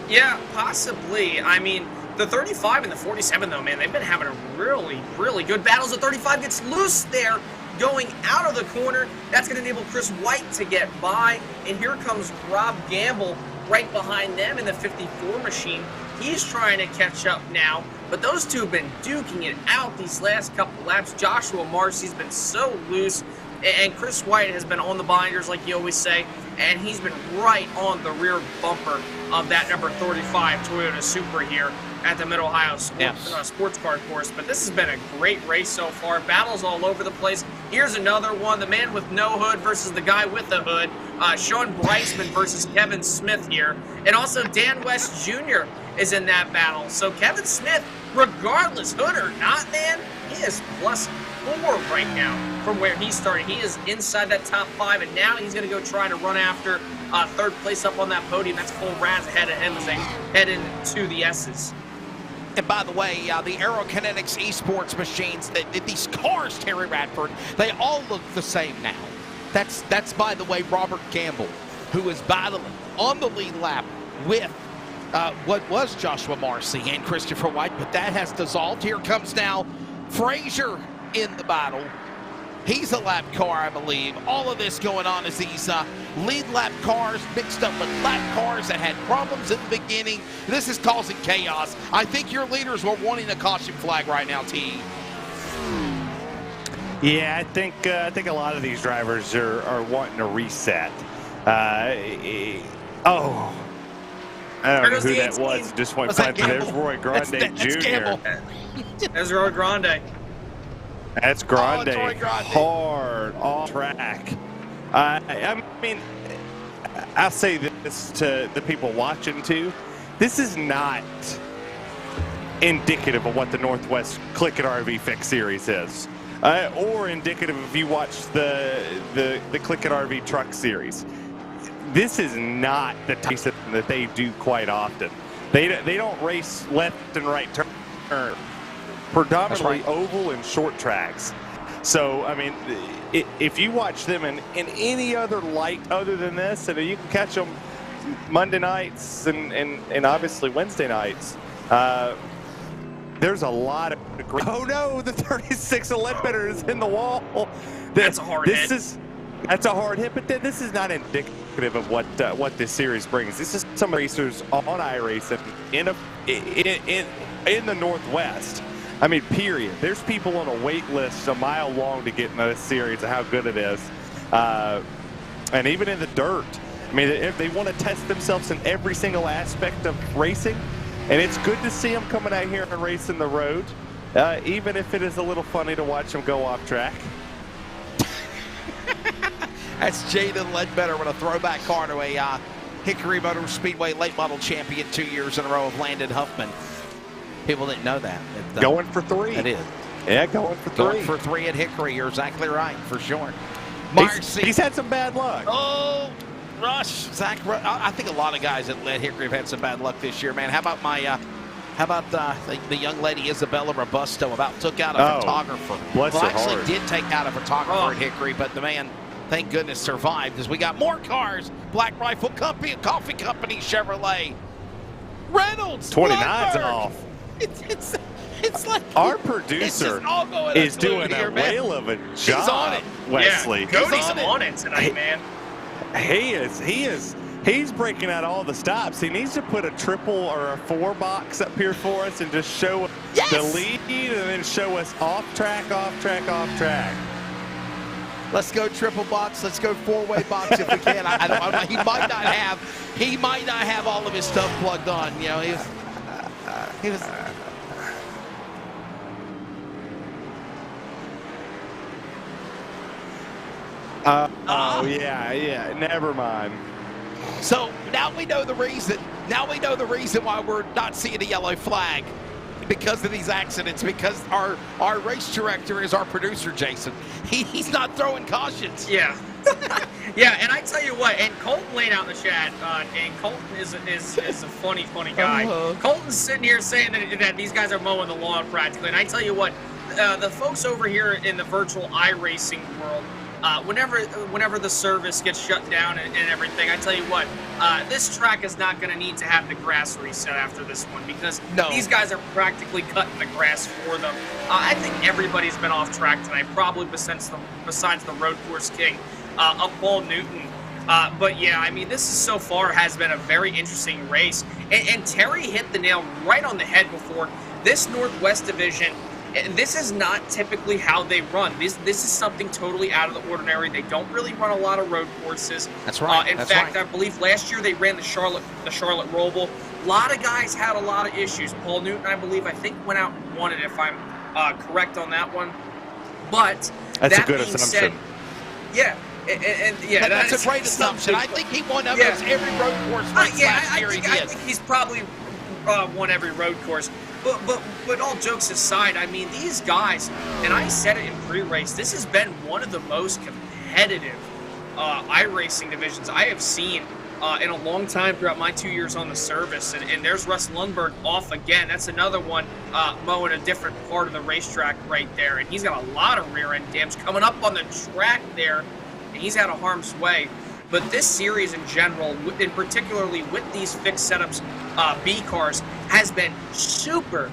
S6: Yeah, possibly. I mean, the 35 and the 47, though, man, they've been having a really, really good battles. The 35 gets loose there going out of the corner. That's going to enable Chris White to get by. And here comes Rob Gamble right behind them in the 54 machine. He's trying to catch up now. But those two have been duking it out these last couple laps. Joshua Marcy's been so loose. And Chris White has been on the binders, like you always say, and he's been right on the rear bumper of that number 35 Toyota Supra here at the Mid-Ohio Sports Car Course. But this has been a great race so far. Battles all over the place. Here's another one. The man with no hood versus the guy with the hood. Sean Brightsman versus Kevin Smith here. And also Dan West Jr. is in that battle. So Kevin Smith, regardless, hood or not, man, he is +4 right now from where he started. He is inside that top 5, and now he's going to go try to run after third place up on that podium. That's Cole Raz ahead of him as they head into the S's.
S5: And by the way, the Aerokinetics esports machines, these cars, Terry Radford, they all look the same now. That's by the way, Robert Gamble, who is battling on the lead lap with what was Joshua Marcy and Christopher White, but that has dissolved. Here comes now Frazier in the battle. He's a lap car, I believe. All of this going on is these lead lap cars mixed up with lap cars that had problems in the beginning. This is causing chaos. I think your leaders were wanting a caution flag right now, T.
S7: Yeah, I think a lot of these drivers are wanting a reset. Oh, I don't know
S6: goes
S7: who
S6: the
S7: that
S6: 18.
S7: was. Just went
S5: Was that
S7: by. There's
S5: Gamble?
S7: Roy Grande
S5: That's
S7: Jr.
S5: Gamble.
S6: There's Roy Grande.
S7: That's Grande.
S5: it's Roy Grande.
S7: Hard off track. I mean, I'll say this to the people watching too. This is not indicative of what the Northwest CLICKIT RV Fix Series is, or indicative if you watch the CLICKIT RV Truck Series. This is not the type that they do quite often. They don't race left and right turn. Predominantly oval and short tracks. So, I mean, if you watch them in any other light other than this, and you can catch them Monday nights and obviously Wednesday nights, there's a lot of great. Oh no, the 36 of Ledbetter is in the wall.
S6: That's a hard hit.
S7: That's a hard hit, but this is not indicative of what this series brings. This is some racers on iRacing in the Northwest. I mean, period. There's people on a wait list a mile long to get into this series of how good it is. And even in the dirt. I mean, if they want to test themselves in every single aspect of racing, and it's good to see them coming out here and racing the road, even if it is a little funny to watch them go off track.
S5: That's Jaden Ledbetter with a throwback car to a Hickory Motor Speedway late model champion 2 years in a row of Landon Huffman. People didn't know that.
S7: Going for 3.
S5: It is.
S7: Yeah, going for 3.
S5: Going for 3 at Hickory. You're exactly right, for sure. Marcy.
S7: He's had some bad luck.
S5: Oh, Rush. Zach Rush. I think a lot of guys at Hickory have had some bad luck this year, man. How about the young lady Isabella Robusto about took out a photographer?
S7: Bless her
S5: actually
S7: heart.
S5: did take out a photographer at Hickory, but the man, thank goodness, survived as we got more cars. Black Rifle Company, Coffee Company, Chevrolet. Reynolds.
S7: 29's off.
S5: It's like
S7: our producer is doing a whale of a job.
S5: He's on it.
S7: Wesley.
S6: Yeah, Cody's on it tonight, man.
S7: He is. He's breaking out all the stops. He needs to put a triple or a 4 box up here for us and just show the lead and then show us off track, off track, off track.
S5: Let's go triple box. Let's go 4-way box if we can. He might not have all of his stuff plugged on. You know, he was.
S7: Yeah. Never mind.
S5: So now we know the reason. Now we know the reason why we're not seeing a yellow flag because of these accidents. Because our race director is our producer, Jason. He's not throwing cautions.
S6: Yeah. Yeah, and I tell you what, and Colton laid out in the chat, and Colton is a funny guy. Colton's sitting here saying that these guys are mowing the lawn practically, and I tell you what, the folks over here in the virtual iRacing world, whenever the service gets shut down and everything, I tell you what, this track is not going to need to have the grass reset after this one because these guys are practically cutting the grass for them. I think everybody's been off track tonight, probably besides the road course king of Paul Newton. But yeah, I mean, this so far has been a very interesting race. And Terry hit the nail right on the head before. This Northwest Division, this is not typically how they run. This is something totally out of the ordinary. They don't really run a lot of road courses.
S5: That's right.
S6: In fact, I believe last year they ran the Charlotte Roval. A lot of guys had a lot of issues. Paul Newton, I think went out and won it, if I'm correct on that one. But
S7: that's a good assumption.
S6: Yeah. And
S5: that's a great assumption. I think he won almost every road course race last year.
S6: I think he's probably won every road course. But all jokes aside, I mean, these guys, and I said it in pre-race, this has been one of the most competitive iRacing divisions I have seen in a long time throughout my 2 years on the service. And there's Russ Lundberg off again. That's another one mowing a different part of the racetrack right there. And he's got a lot of rear end dams coming up on the track there. And he's out of harm's way. But this series in general, and particularly with these fixed setups, B cars, has been super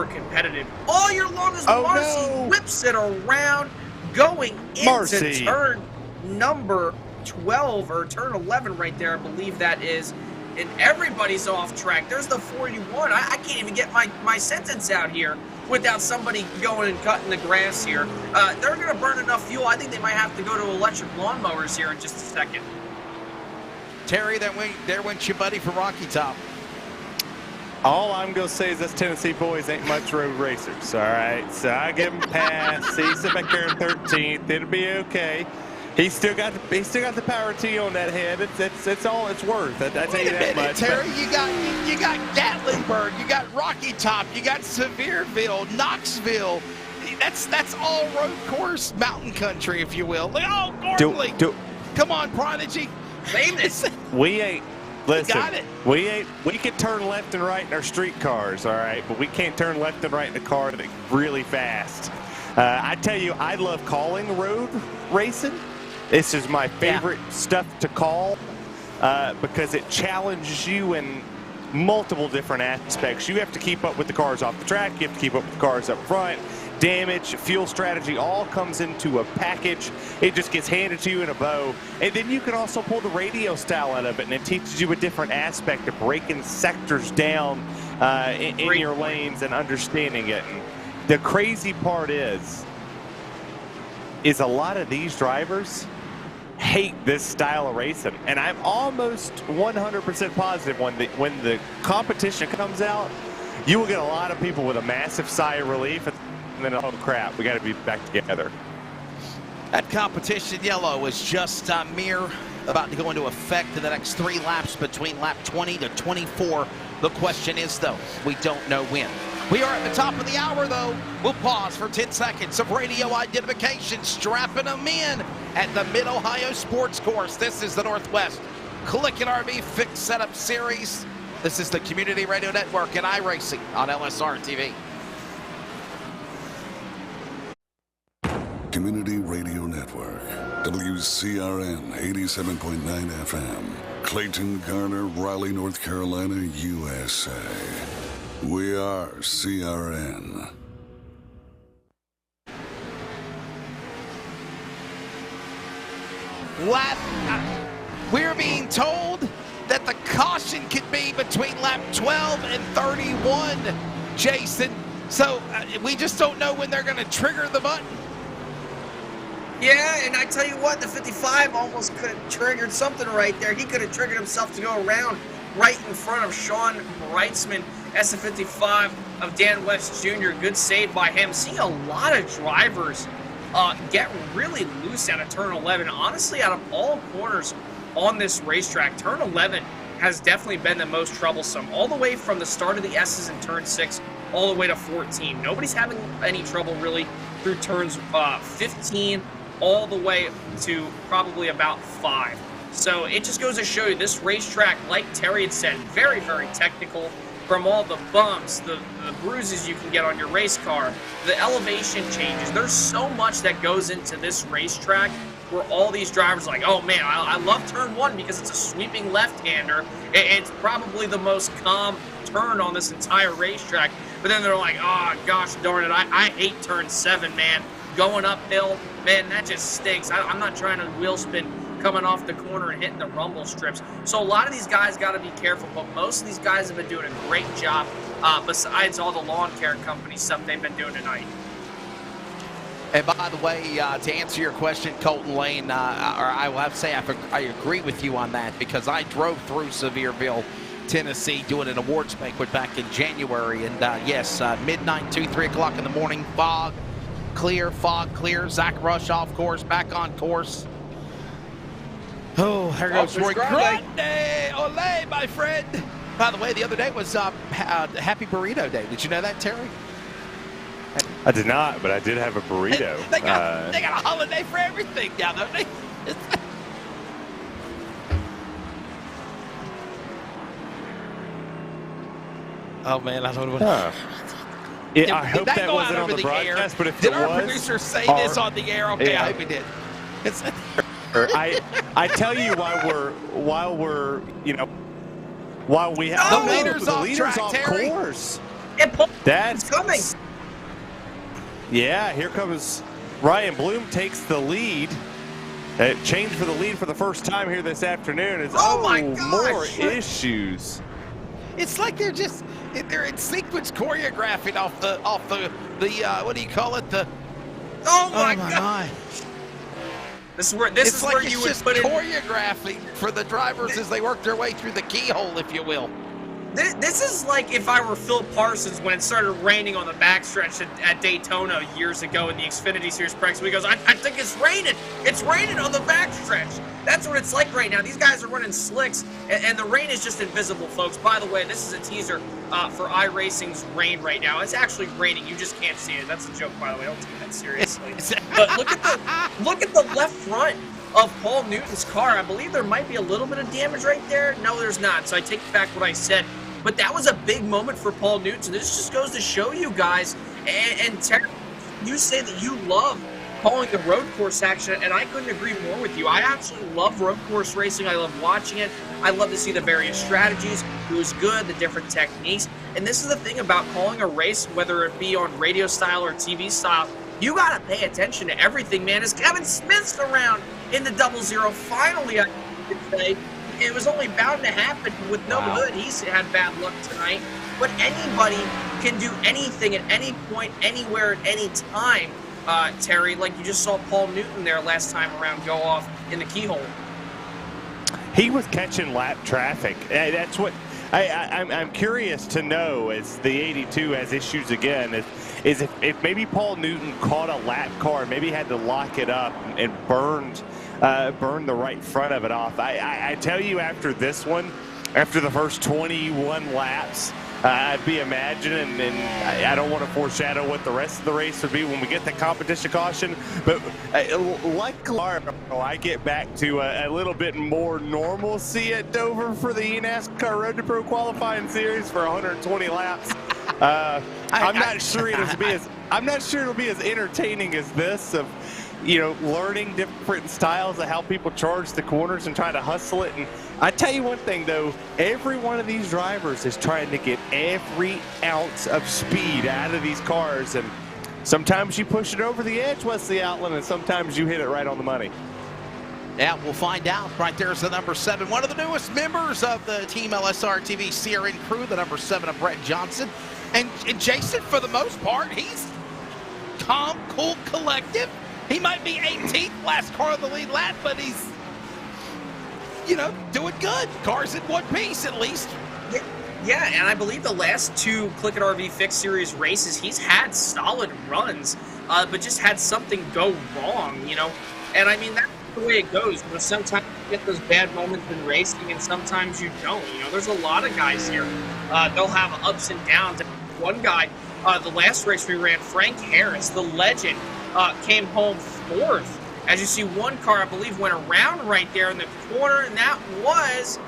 S6: competitive. All year long as Marcy whips it around, going into turn number 12, or turn 11 right there, I believe that is. And everybody's off track. There's the 41. I can't even get my sentence out here without somebody going and cutting the grass here. They're going to burn enough fuel. I think they might have to go to electric lawnmowers here in just a second.
S5: Terry, there went your buddy from Rocky Top.
S7: All I'm going to say is us Tennessee boys ain't much road racers, all right? So I give him a pass. He's sitting back there in 13th. It'll be okay. He's still got the power T on that head. It's all it's worth. I tell you that much.
S5: Terry, you got Gatlinburg, you got Rocky Top, you got Sevierville, Knoxville. That's all road course, mountain country, if you will. Like, oh, Gormley. Come on, Prodigy.
S6: Famous.
S7: We ain't. Listen,
S5: got it.
S7: We can turn left and right in our street cars, all right, but we can't turn left and right in a car that's really fast. I tell you, I love calling road racing. This is my favorite stuff to call because it challenges you in multiple different aspects. You have to keep up with the cars off the track. You have to keep up with the cars up front. Damage, fuel strategy, all comes into a package. It just gets handed to you in a bow. And then you can also pull the radio style out of it, and it teaches you a different aspect of breaking sectors down in your lanes and understanding it. And the crazy part is a lot of these drivers hate this style of racing. And I'm almost 100% positive when the competition comes out, you will get a lot of people with a massive sigh of relief. And then, oh crap, we got to be back together.
S5: That competition yellow is just about to go into effect in the next 3 laps between lap 20 to 24. The question is, though, we don't know when. We are at the top of the hour, though. We'll pause for 10 seconds of radio identification, strapping them in at the Mid-Ohio Sports Course. This is the Northwest CLICKIT RV Fixed Setup Series. This is the Community Radio Network and iRacing on LSRTV.
S8: Community Radio Network, WCRN 87.9 FM, Clayton, Garner, Raleigh, North Carolina, USA. We are CRN.
S5: We're being told that the caution could be between lap 12 and 31, Jason. So we just don't know when they're going to trigger the button.
S6: Yeah, and I tell you what, the 55 almost could have triggered something right there. He could have triggered himself to go around right in front of Sean Breitzman. That's the 55 of Dan West Jr. Good save by him. Seeing a lot of drivers get really loose out of turn 11. Honestly, out of all corners on this racetrack, turn 11 has definitely been the most troublesome. All the way from the start of the S's in turn 6 all the way to 14. Nobody's having any trouble really through turns 15 all the way to probably about 5. So it just goes to show you this racetrack, like Terry had said, very, very technical. From all the bumps, the bruises you can get on your race car, the elevation changes. There's so much that goes into this racetrack where all these drivers are like, oh man, I love turn 1 because it's a sweeping left-hander. It's probably the most calm turn on this entire racetrack. But then they're like, oh gosh darn it, I hate turn 7, man. Going uphill, man, that just stinks. I'm not trying to wheel spin coming off the corner and hitting the rumble strips. So a lot of these guys got to be careful, but most of these guys have been doing a great job besides all the lawn care company stuff they've been doing tonight.
S5: And by the way, to answer your question, Colton Lane, or I will have to say I agree with you on that because I drove through Sevierville, Tennessee, doing an awards banquet back in January. And yes, midnight, 2, 3 o'clock in the morning, fog clear. Zach Rush off course, back on course. Oh, there goes Roy Grande. Ole, my friend. By the way, the other day was Happy Burrito Day. Did you know that, Terry?
S7: I did not, but I did have a burrito.
S5: They got a holiday for everything down there, don't they? Oh, man, I don't know what...
S7: Yeah, I hope that wasn't on the broadcast, but if it was...
S5: Did our producer say this on the air? Okay, yeah. I hope he did.
S7: I tell you while we have
S5: the leaders off
S7: course.
S6: That's coming.
S7: Yeah, here comes Ryan Bloom takes the lead. Changed for the lead for the first time here this afternoon. It's
S5: my gosh.
S7: More issues.
S5: It's like they're in sequence choreographing off the what do you call it? Oh my God.
S6: This is
S5: It's like
S6: where
S5: it's
S6: you would
S5: just
S6: put in.
S5: choreographing for the drivers as they work their way through the keyhole, if you will.
S6: This is like if I were Phil Parsons when it started raining on the backstretch at Daytona years ago in the Xfinity Series practice. He goes, I think it's raining. It's raining on the backstretch. That's what it's like right now. These guys are running slicks, and the rain is just invisible, folks. By the way, this is a teaser for iRacing's rain right now. It's actually raining. You just can't see it. That's a joke, by the way. Don't take that seriously. But look at the left front of Paul Newton's car. I believe there might be a little bit of damage right there. No, there's not. So I take back what I said. But that was a big moment for Paul Newton. This just goes to show you guys. And Terry, you say that you love calling the road course action, and I couldn't agree more with you. I absolutely love road course racing. I love watching it. I love to see the various strategies, who's good, the different techniques. And this is the thing about calling a race, whether it be on radio style or TV style. You got to pay attention to everything, man. As Kevin Smith's around in the 00, finally, I could say, it was only bound to happen with no good. He's had bad luck tonight. But anybody can do anything at any point, anywhere, at any time, Terry, like you just saw Paul Newton there last time around go off in the keyhole.
S7: He was catching lap traffic. That's what I'm curious to know as the 82 has issues again. Is if maybe Paul Newton caught a lap car, maybe had to lock it up and burned the right front of it off. I tell you, after this one, after the first 21 laps, I'd be imagining, and I don't want to foreshadow what the rest of the race would be when we get the competition caution, but like I get back to a little bit more normalcy at Dover for the NASCAR Road to Pro qualifying series for 120 laps. I'm not sure it'll be as entertaining as this of, you know, learning different styles of how people charge the corners and try to hustle it. And I tell you one thing, though, every one of these drivers is trying to get every ounce of speed out of these cars. And sometimes you push it over the edge, Wesley Outland, and sometimes you hit it right on the money.
S5: Yeah, we'll find out. Right there's the number 7, one of the newest members of the Team LSRTV CRN crew, the number 7 of Brett Johnson. And Jason, for the most part, he's calm, cool, collective. He might be 18th, last car on the lead lap, but he's, you know, doing good. Car's in one piece at least.
S6: Yeah, and I believe the last 2 CLICKIT RV Fixed Series races, he's had solid runs, but just had something go wrong, you know. And I mean, that's the way it goes. You know, sometimes you get those bad moments in racing, and sometimes you don't. You know, there's a lot of guys here. They'll have ups and downs. One guy, the last race we ran, Frank Harris, the legend, came home 4th. As you see, one car, I believe, went around right there in the corner, and that was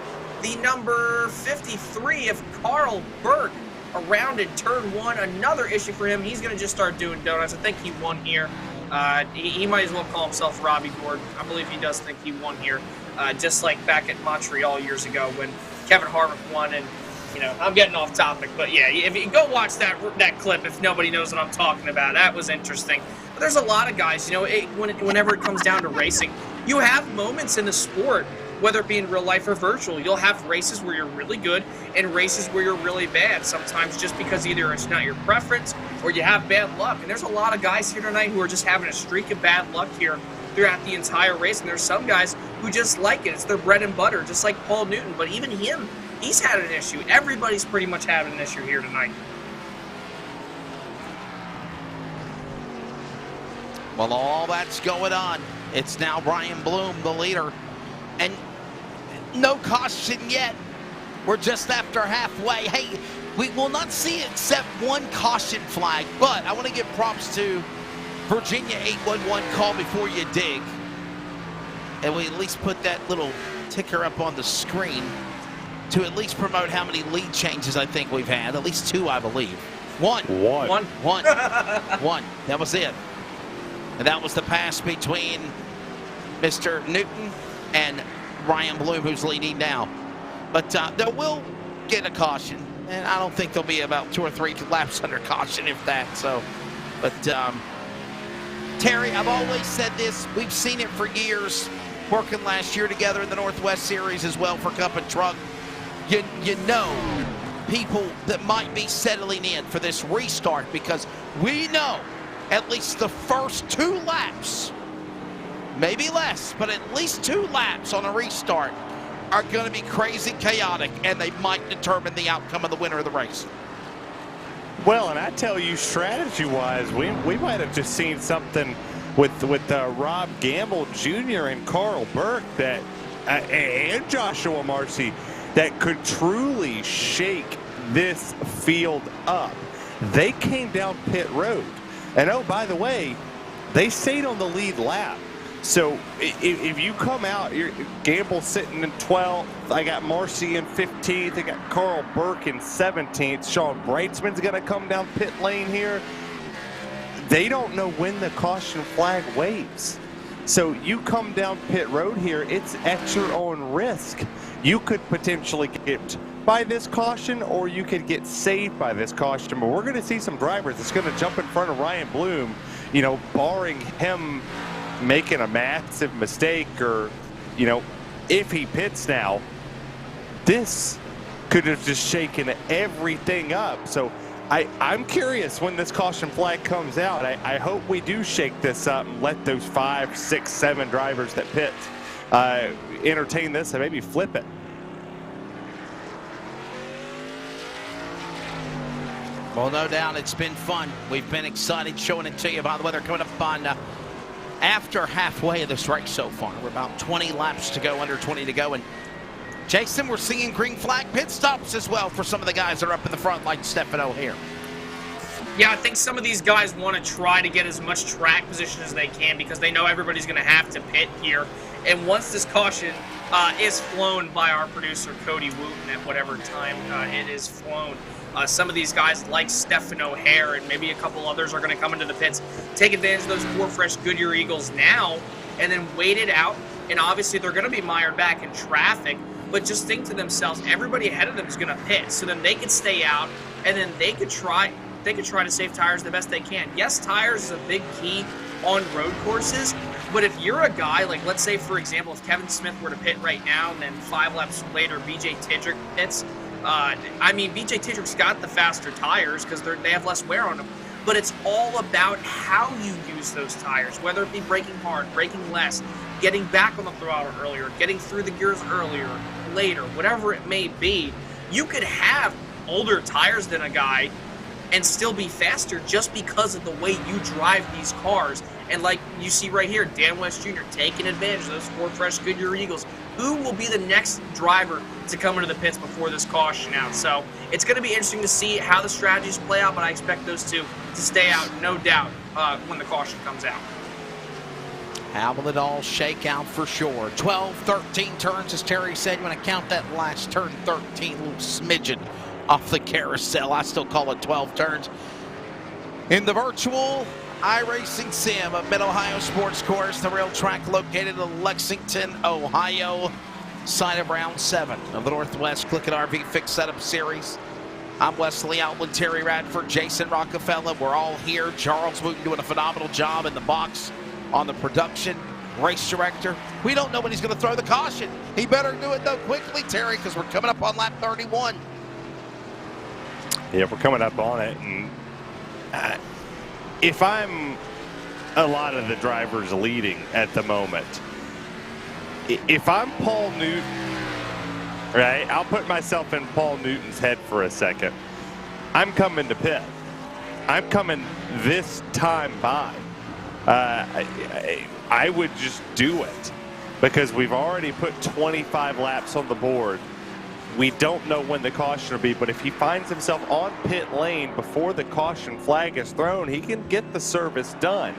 S6: the number 53 of Carl Burke around in turn 1. Another issue for him. He's going to just start doing donuts. I think he won here. He might as well call himself Robbie Gordon. I believe he does think he won here, just like back at Montreal years ago when Kevin Harvick won. And, you know, I'm getting off topic, but yeah, if you go watch that clip, if nobody knows what I'm talking about, that was interesting. But there's a lot of guys, you know, whenever it comes down to racing, you have moments in the sport, whether it be in real life or virtual. You'll have races where you're really good and races where you're really bad. Sometimes just because either it's not your preference or you have bad luck. And there's a lot of guys here tonight who are just having a streak of bad luck here throughout the entire race. And there's some guys who just like it. It's their bread and butter, just like Paul Newton. But even him, he's had an issue. Everybody's pretty much having an issue here tonight.
S5: Well, all that's going on. It's now Ryan Bloom, the leader. And no caution yet. We're just after halfway. Hey, we will not see except one caution flag, but I want to give props to Virginia 811 call before you dig. And we at least put that little ticker up on the screen to at least promote how many lead changes I think we've had. At least 2, I believe. One. That was it. And that was the pass between Mr. Newton and Ryan Bloom, who's leading now. But they will get a caution, and I don't think there'll be about 2 or 3 laps under caution, if that. So, but Terry, I've always said this. We've seen it for years, working last year together in the Northwest Series as well for Cup and Truck. You know people that might be settling in for this restart, because we know at least the first 2 laps maybe less, but at least 2 laps on a restart are going to be crazy chaotic, and they might determine the outcome of the winner of the race.
S7: Well, and I tell you, strategy-wise, we might have just seen something with Rob Gamble Jr. and Carl Burke that, and Joshua Marcy, that could truly shake this field up. They came down pit road, and oh, by the way, they stayed on the lead lap. So if you come out, Gamble sitting in 12th, I got Marcy in 15th, I got Carl Burke in 17th, Sean Brightsman's going to come down pit lane here. They don't know when the caution flag waves. So you come down pit road here, it's at your own risk. You could potentially get by this caution, or you could get saved by this caution. But we're going to see some drivers that's going to jump in front of Ryan Bloom, you know, barring him making a massive mistake, or, you know, if he pits now, this could have just shaken everything up. So I'm curious when this caution flag comes out. I hope we do shake this up and let those 5, 6, 7 drivers that pit entertain this and maybe flip it.
S5: Well, no doubt it's been fun. We've been excited showing it to you. By the way, they're coming up on after halfway of this race so far. We're about 20 laps to go, under 20 to go. And Jason, we're seeing green flag pit stops as well for some of the guys that are up in the front, like Stefano here.
S6: Yeah, I think some of these guys want to try to get as much track position as they can because they know everybody's going to have to pit here. And once this caution is flown by our producer, Cody Wooten, at whatever time it is flown, some of these guys like Stefano Hare and maybe a couple others are going to come into the pits, take advantage of those 4 fresh Goodyear Eagles now, and then wait it out. And obviously they're going to be mired back in traffic, but just think to themselves, everybody ahead of them is going to pit, so then they could stay out, and then they could try to save tires the best they can. Yes, tires is a big key on road courses, but if you're a guy, like let's say, for example, if Kevin Smith were to pit right now and then 5 laps later BJ Tidrick pits, I mean, BJ Tidrick's got the faster tires because they have less wear on them, but it's all about how you use those tires, whether it be braking hard, braking less, getting back on the throttle earlier, getting through the gears earlier, later, whatever it may be. You could have older tires than a guy and still be faster just because of the way you drive these cars. And like you see right here, Dan West Jr. taking advantage of those 4 fresh Goodyear Eagles. Who will be the next driver to come into the pits before this caution out? So it's going to be interesting to see how the strategies play out, but I expect those 2 to stay out, no doubt, when the caution comes out.
S5: How will it all shake out for sure? 12, 13 turns, as Terry said. When I count that last turn, 13, little smidgen off the carousel. I still call it 12 turns. In the virtual iRacing sim of Mid-Ohio Sports Course, the rail track located in Lexington, Ohio, side of round 7 of the Northwest CLICKIT RV Fixed Setup Series. I'm Wesley Outland, Terry Radford, Jason Rockefeller. We're all here. Charles Wooten doing a phenomenal job in the box on the production. Race director. We don't know when he's going to throw the caution. He better do it, though, quickly, Terry, because we're coming up on lap 31.
S7: Yeah, we're coming up on it. And if I'm a lot of the drivers leading at the moment, if I'm Paul Newton, right, I'll put myself in Paul Newton's head for a second. I'm coming to pit. I'm coming this time by. I would just do it because we've already put 25 laps on the board. We don't know when the caution will be, but if he finds himself on pit lane before the caution flag is thrown, he can get the service done.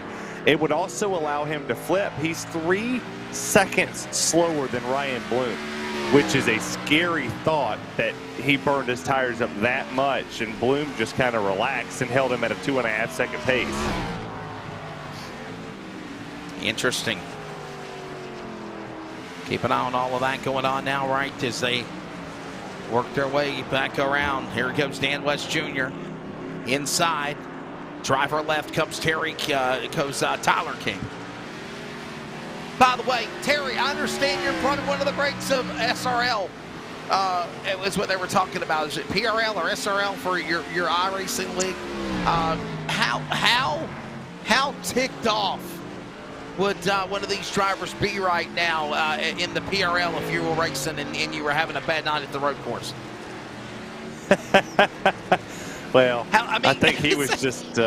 S7: It would also allow him to flip. He's 3 seconds slower than Ryan Bloom, which is a scary thought that he burned his tires up that much, and Bloom just kind of relaxed and held him at a 2.5 second pace.
S5: Interesting. Keep an eye on all of that going on now, right, as they work their way back around. Here goes Dan West Jr. Inside. Driver left comes Tyler King. By the way, Terry, I understand you're in front of one of the greats of SRL. It was what they were talking about. Is it PRL or SRL for your iRacing league? How ticked off would one of these drivers be right now in the PRL if you were racing and you were having a bad night at the road course?
S7: Well, I think he was just.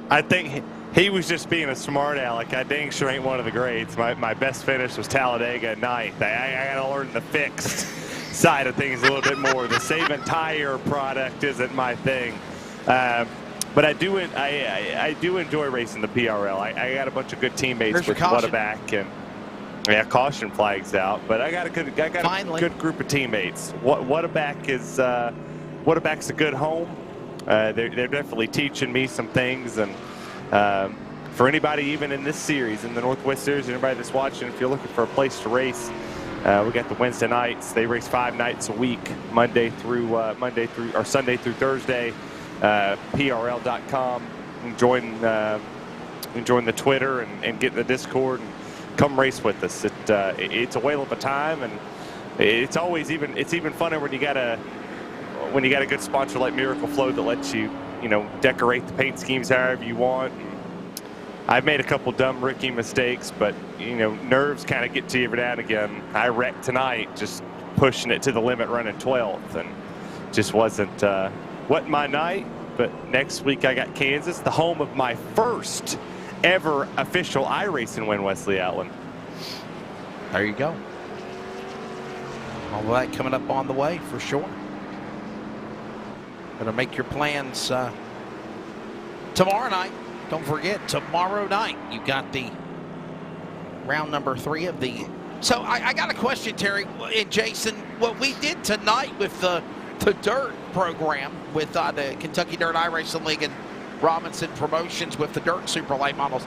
S7: I think he was just being a smart aleck. I dang sure ain't one of the grades. My best finish was Talladega at ninth. I got to learn the fixed side of things a little bit more. The saving tire product isn't my thing. But I do enjoy racing the PRL. I got a bunch of good teammates with Whataback, and caution flags out. But I got a good group of teammates. Whataback's a good home. They're definitely teaching me some things, and for anybody even in this series, in the Northwest Series, anybody that's watching, if you're looking for a place to race, we got the Wednesday nights. They race 5 nights a week, Sunday through Thursday. PRL.com. Join the Twitter and get in the Discord and come race with us. It's a whale of a time, and it's even funner when you got a good sponsor like Miracle Flow that lets you decorate the paint schemes however you want. I've made a couple dumb rookie mistakes, but nerves kind of get to you every now and again. I wrecked tonight just pushing it to the limit, running 12th, and just wasn't my night. But next week I got Kansas, the home of my first ever official iRacing win, Wesley Outland.
S5: There you go. All that coming up on the way for sure. Gonna make your plans tomorrow night. Don't forget, tomorrow night you got the round number 3 of the. So I got a question, Terry and Jason. What we did tonight with the dirt program with the Kentucky Dirt iRacing League and Robinson Promotions with the dirt super late models,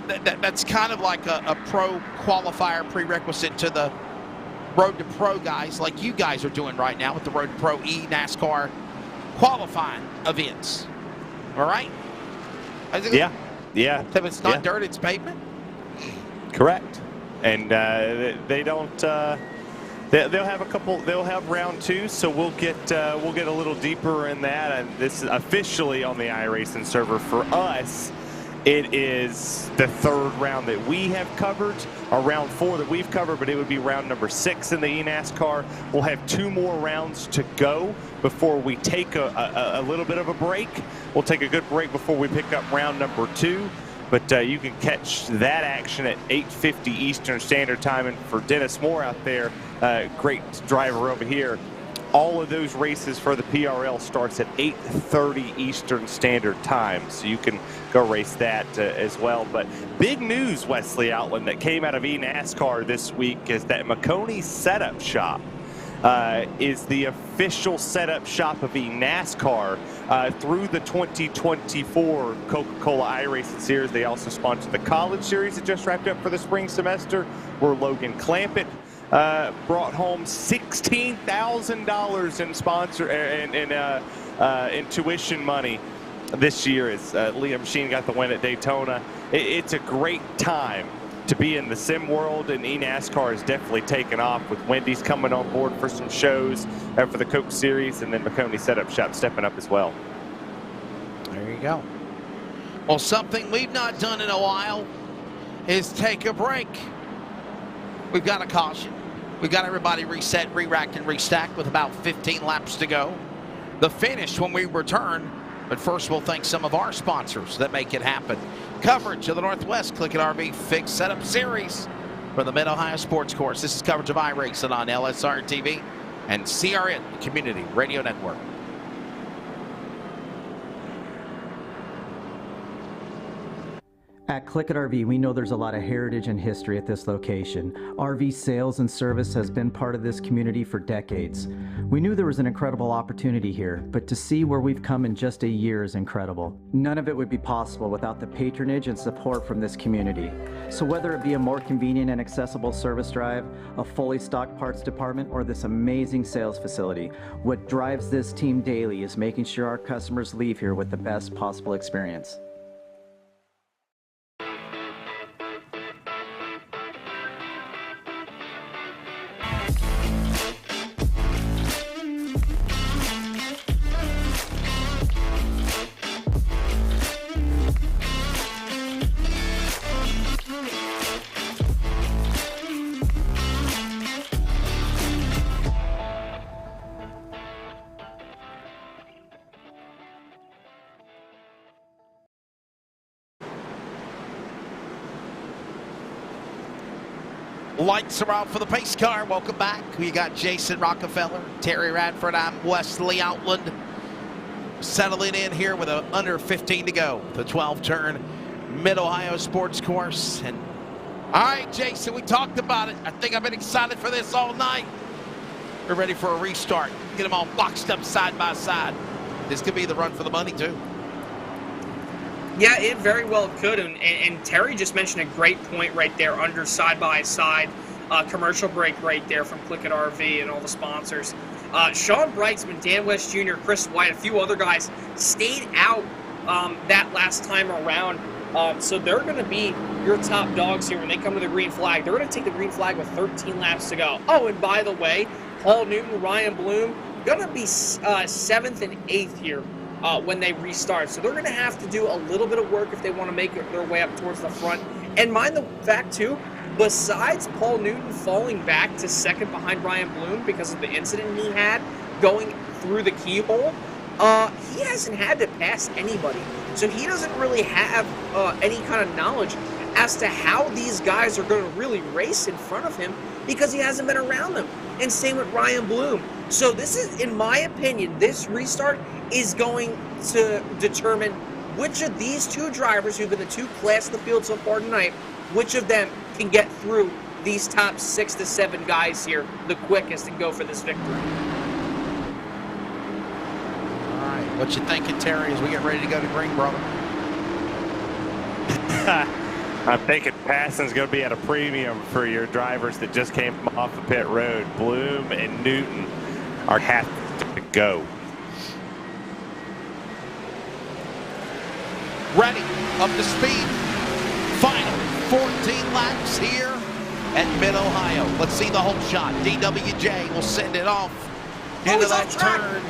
S5: that's kind of like a pro qualifier prerequisite to the Road to Pro guys like you guys are doing right now with the Road to Pro NASCAR qualifying events. All right?
S7: Yeah.
S5: If it's not dirt, it's pavement?
S7: Correct. And they don't. They'll have a couple. They'll have round 2, so we'll get a little deeper in that. And this is officially on the iRacing server for us. It is the 3rd round that we have covered, or round 4 that we've covered, but it would be round number 6 in the eNASCAR. We'll have 2 more rounds to go before we take a little bit of a break. We'll take a good break before we pick up round number 2. But you can catch that action at 8:50 Eastern Standard Time. And for Dennis Moore out there, great driver over here, all of those races for the PRL starts at 8:30 Eastern Standard Time. So you can go race that as well. But big news, Wesley Outland, that came out of eNASCAR this week is that McConey's Setup Shop is the official setup shop of eNASCAR through the 2024 Coca-Cola iRacing Series. They also sponsor the College Series that just wrapped up for the spring semester, where Logan Clampett brought home $16,000 in sponsor in tuition money this year as Liam Sheen got the win at Daytona. It's a great time to be in the sim world, and eNASCAR has definitely taken off with Wendy's coming on board for some shows for the Coke Series, and then McConey Setup Shop stepping up as well.
S5: There you go. Well, something we've not done in a while is take a break. We've got a caution. We've got everybody reset, re-racked, and restacked with about 15 laps to go. The finish when we return. But first, we'll thank some of our sponsors that make it happen. Coverage of the Northwest CLICKIT RV Fixed Setup Series for the Mid-Ohio Sports Course. This is coverage of iRacing on LSRTV and CRN Community Radio Network.
S3: At CLICKIT RV, we know there's a lot of heritage and history at this location. RV sales and service has been part of this community for decades. We knew there was an incredible opportunity here, but to see where we've come in just a year is incredible. None of it would be possible without the patronage and support from this community. So whether it be a more convenient and accessible service drive, a fully stocked parts department, or this amazing sales facility, what drives this team daily is making sure our customers leave here with the best possible experience.
S5: Lights are out for the pace car. Welcome back. We got Jason Rockefeller, Terry Radford. I'm Wesley Outland. Settling in here with under 15 to go. The 12-turn Mid-Ohio Sports Course. And all right, Jason, we talked about it. I think I've been excited for this all night. We're ready for a restart. Get them all boxed up side by side. This could be the run for the money, too.
S6: Yeah, it very well could, and Terry just mentioned a great point right there under side-by-side commercial break right there from CLICKIT RV and all the sponsors. Sean Brightsman, Dan West Jr., Chris White, a few other guys stayed out that last time around, so they're going to be your top dogs here when they come to the green flag. They're going to take the green flag with 13 laps to go. Oh, and by the way, Paul Newton, Ryan Bloom, going to be 7th and 8th here. When they restart. So they're going to have to do a little bit of work if they want to make their way up towards the front. And mind the fact, too, besides Paul Newton falling back to second behind Ryan Bloom because of the incident he had going through the keyhole, he hasn't had to pass anybody. So he doesn't really have any kind of knowledge as to how these guys are going to really race in front of him because he hasn't been around them. And same with Ryan Bloom. So this is, in my opinion, this restart is going to determine which of these two drivers who've been the two class of the field so far tonight, which of them can get through these top 6 to 7 guys here the quickest and go for this victory.
S5: All right, what you thinking, Terry, as we get ready to go to green, brother?
S7: I'm thinking passing's going to be at a premium for your drivers that just came off the pit road. Bloom and Newton are have to go.
S5: Ready, up to speed. Final 14 laps here at Mid-Ohio. Let's see the whole shot. DWJ will send it off into that turn.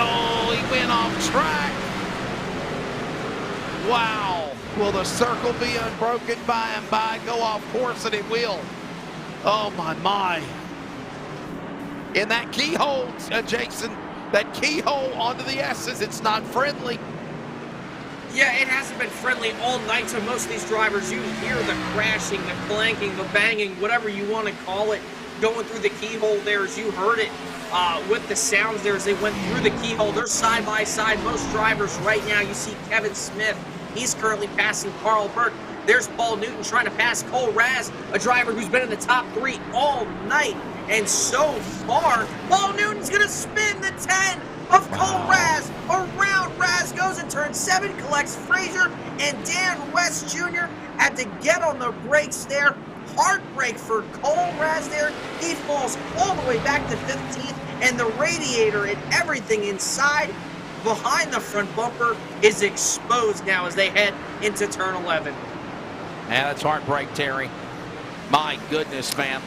S5: Oh, he went off track. Wow. Will the circle be unbroken by and by? Go off course, and it will. Oh, my. In that keyhole, Jason, that keyhole onto the S's, it's not friendly.
S6: Yeah, it hasn't been friendly all night to most of these drivers. You hear the crashing, the clanking, the banging, whatever you want to call it, going through the keyhole there as you heard it with the sounds there as they went through the keyhole. They're side by side. Most drivers right now, you see Kevin Smith. He's currently passing Carl Burke. There's Paul Newton trying to pass Cole Raz, a driver who's been in the top 3 all night. And so far, Paul Newton's going to spin the 10 of Cole Raz. Around Raz goes in turn 7, collects Frazier, and Dan West Jr. had to get on the brakes there. Heartbreak for Cole Raz there. He falls all the way back to 15th, and the radiator and everything inside behind the front bumper is exposed now as they head into turn 11.
S5: Yeah, that's heartbreak, Terry. My goodness, man.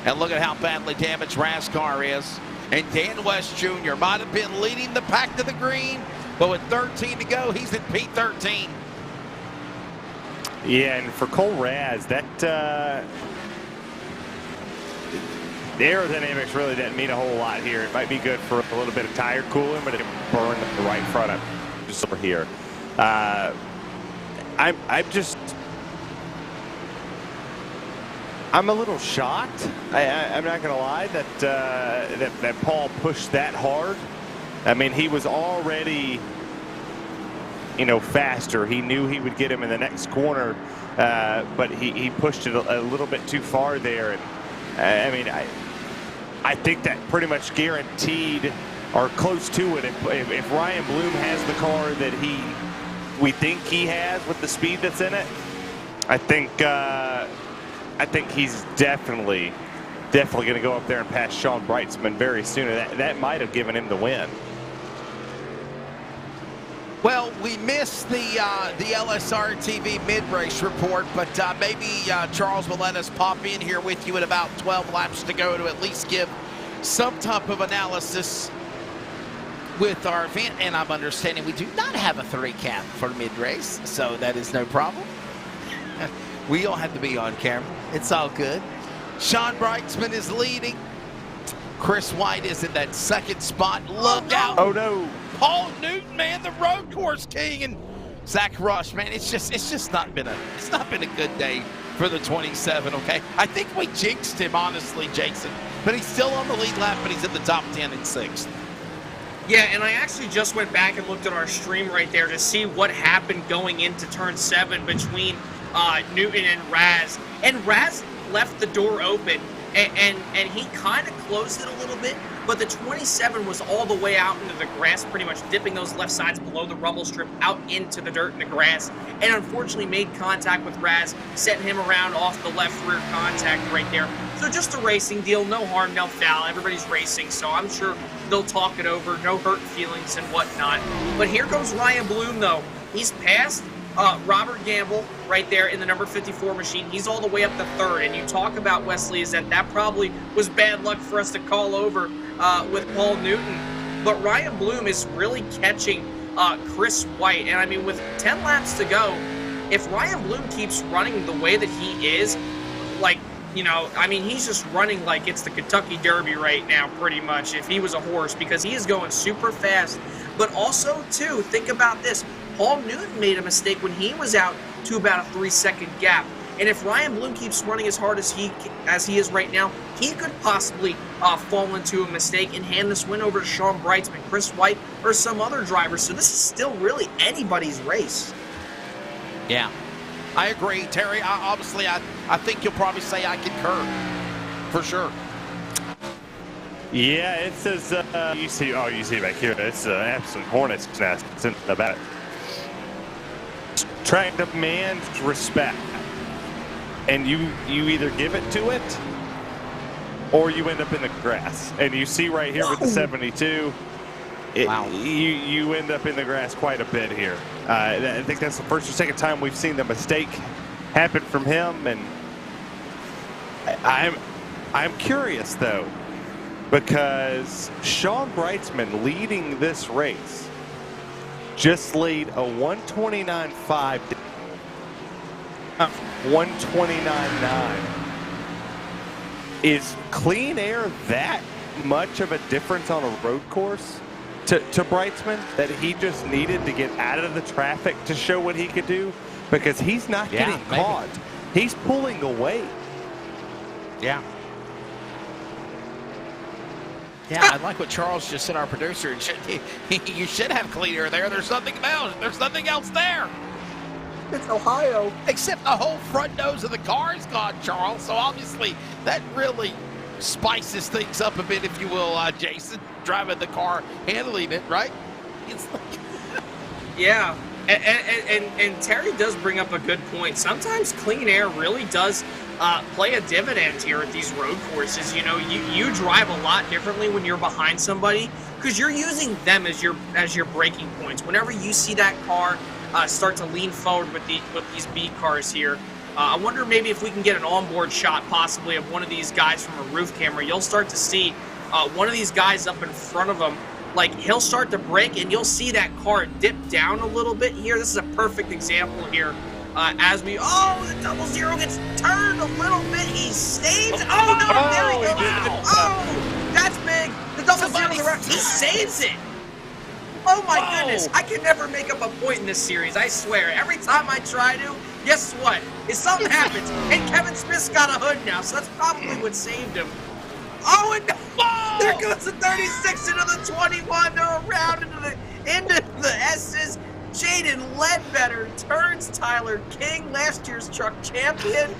S5: And look at how badly damaged Raz's car is. And Dan West Jr. might have been leading the pack to the green, but with 13 to go, he's in P13.
S7: Yeah, and for Cole Raz, that the aerodynamics really didn't mean a whole lot here. It might be good for a little bit of tire cooling, but it burned the right front of just over here. I'm a little shocked. I'm not going to lie that Paul pushed that hard. I mean, he was already, faster. He knew he would get him in the next corner, but he pushed it a little bit too far there. And I think that pretty much guaranteed or close to it. If Ryan Bloom has the car that we think he has with the speed that's in it, I think he's definitely going to go up there and pass Sean Brightsman very soon. That might have given him the win.
S5: Well, we missed the LSRTV mid-race report, but maybe Charles will let us pop in here with you at about 12 laps to go to at least give some type of analysis with our event. And I'm understanding we do not have a 3 cap for mid-race, so that is no problem. We don't have to be on camera. It's all good. Sean Brightsman is leading. Chris White is in that second spot. Look out.
S7: Oh, no.
S5: Paul Newton, man, the road course king, and Zach Rush, man, it's just not been a good day for the 27, okay? I think we jinxed him, honestly, Jason. But he's still on the lead lap, but he's in the top 10 in 6th.
S6: Yeah, and I actually just went back and looked at our stream right there to see what happened going into turn 7 between Newton and Raz. And Raz left the door open, and he kind of closed it a little bit, but the 27 was all the way out into the grass, pretty much dipping those left sides below the rumble strip out into the dirt and the grass, and unfortunately made contact with Raz, setting him around off the left rear contact right there. So just a racing deal, no harm, no foul. Everybody's racing, so I'm sure they'll talk it over, no hurt feelings and whatnot. But here goes Ryan Bloom, though. He's passed Robert Gamble right there in the number 54 machine. He's all the way up to 3rd, and you talk about, Wesley, is that probably was bad luck for us to call over with Paul Newton. But Ryan Bloom is really catching Chris White, and I mean, with 10 laps to go, if Ryan Bloom keeps running the way that he is, like, you know, I mean, he's just running like it's the Kentucky Derby right now, pretty much, if he was a horse, because he is going super fast. But also, too, think about this. Paul Newton made a mistake when he was out to about a 3-second gap. And if Ryan Bloom keeps running as hard as he is right now, he could possibly fall into a mistake and hand this win over to Sean Brightsman, Chris White, or some other driver. So this is still really anybody's race.
S5: Yeah, I agree, Terry. Obviously, I think you'll probably say I concur, for sure.
S7: Yeah, it says, you see back here, it's an absolute hornet's nest. It's in the back. Track demands respect. And you either give it to it, or you end up in the grass. And you see right here with the 72, wow. You end up in the grass quite a bit here. I think that's the first or second time we've seen the mistake happen from him. And I'm curious, though, because Sean Brightsman leading this race just laid a 129.5, 129.9. Is clean air that much of a difference on a road course to Brightsman that he just needed to get out of the traffic to show what he could do? Because he's not getting caught. He's pulling away.
S5: Yeah. Yeah, I like what Charles just said, our producer. You should have clean air there. There's nothing else. There's nothing else there.
S6: It's Ohio.
S5: Except the whole front nose of the car is gone, Charles. So obviously that really spices things up a bit, if you will, Jason. Driving the car, handling it, right? It's like
S6: yeah, and Terry does bring up a good point. Sometimes clean air really does play a dividend here at these road courses. You know, you drive a lot differently when you're behind somebody because you're using them as your braking points. Whenever you see that car start to lean forward with these B cars here, I wonder maybe if we can get an onboard shot possibly of one of these guys from a roof camera. You'll start to see one of these guys up in front of him. Like, he'll start to brake, and you'll see that car dip down a little bit here. This is a perfect example here. As we, the double zero gets turned a little bit. He saves. Oh, no, there he goes. Wow. Oh, that's big. The double zero, he saves it. Oh, my goodness. I can never make up a point in this series, I swear. Every time I try to, guess what? If something happens, and Kevin Smith's got a hood now, so that's probably what saved him. Oh, and there goes the 36 into the 21. They're around into the S's. Jaden Ledbetter turns Tyler King, last year's truck champion.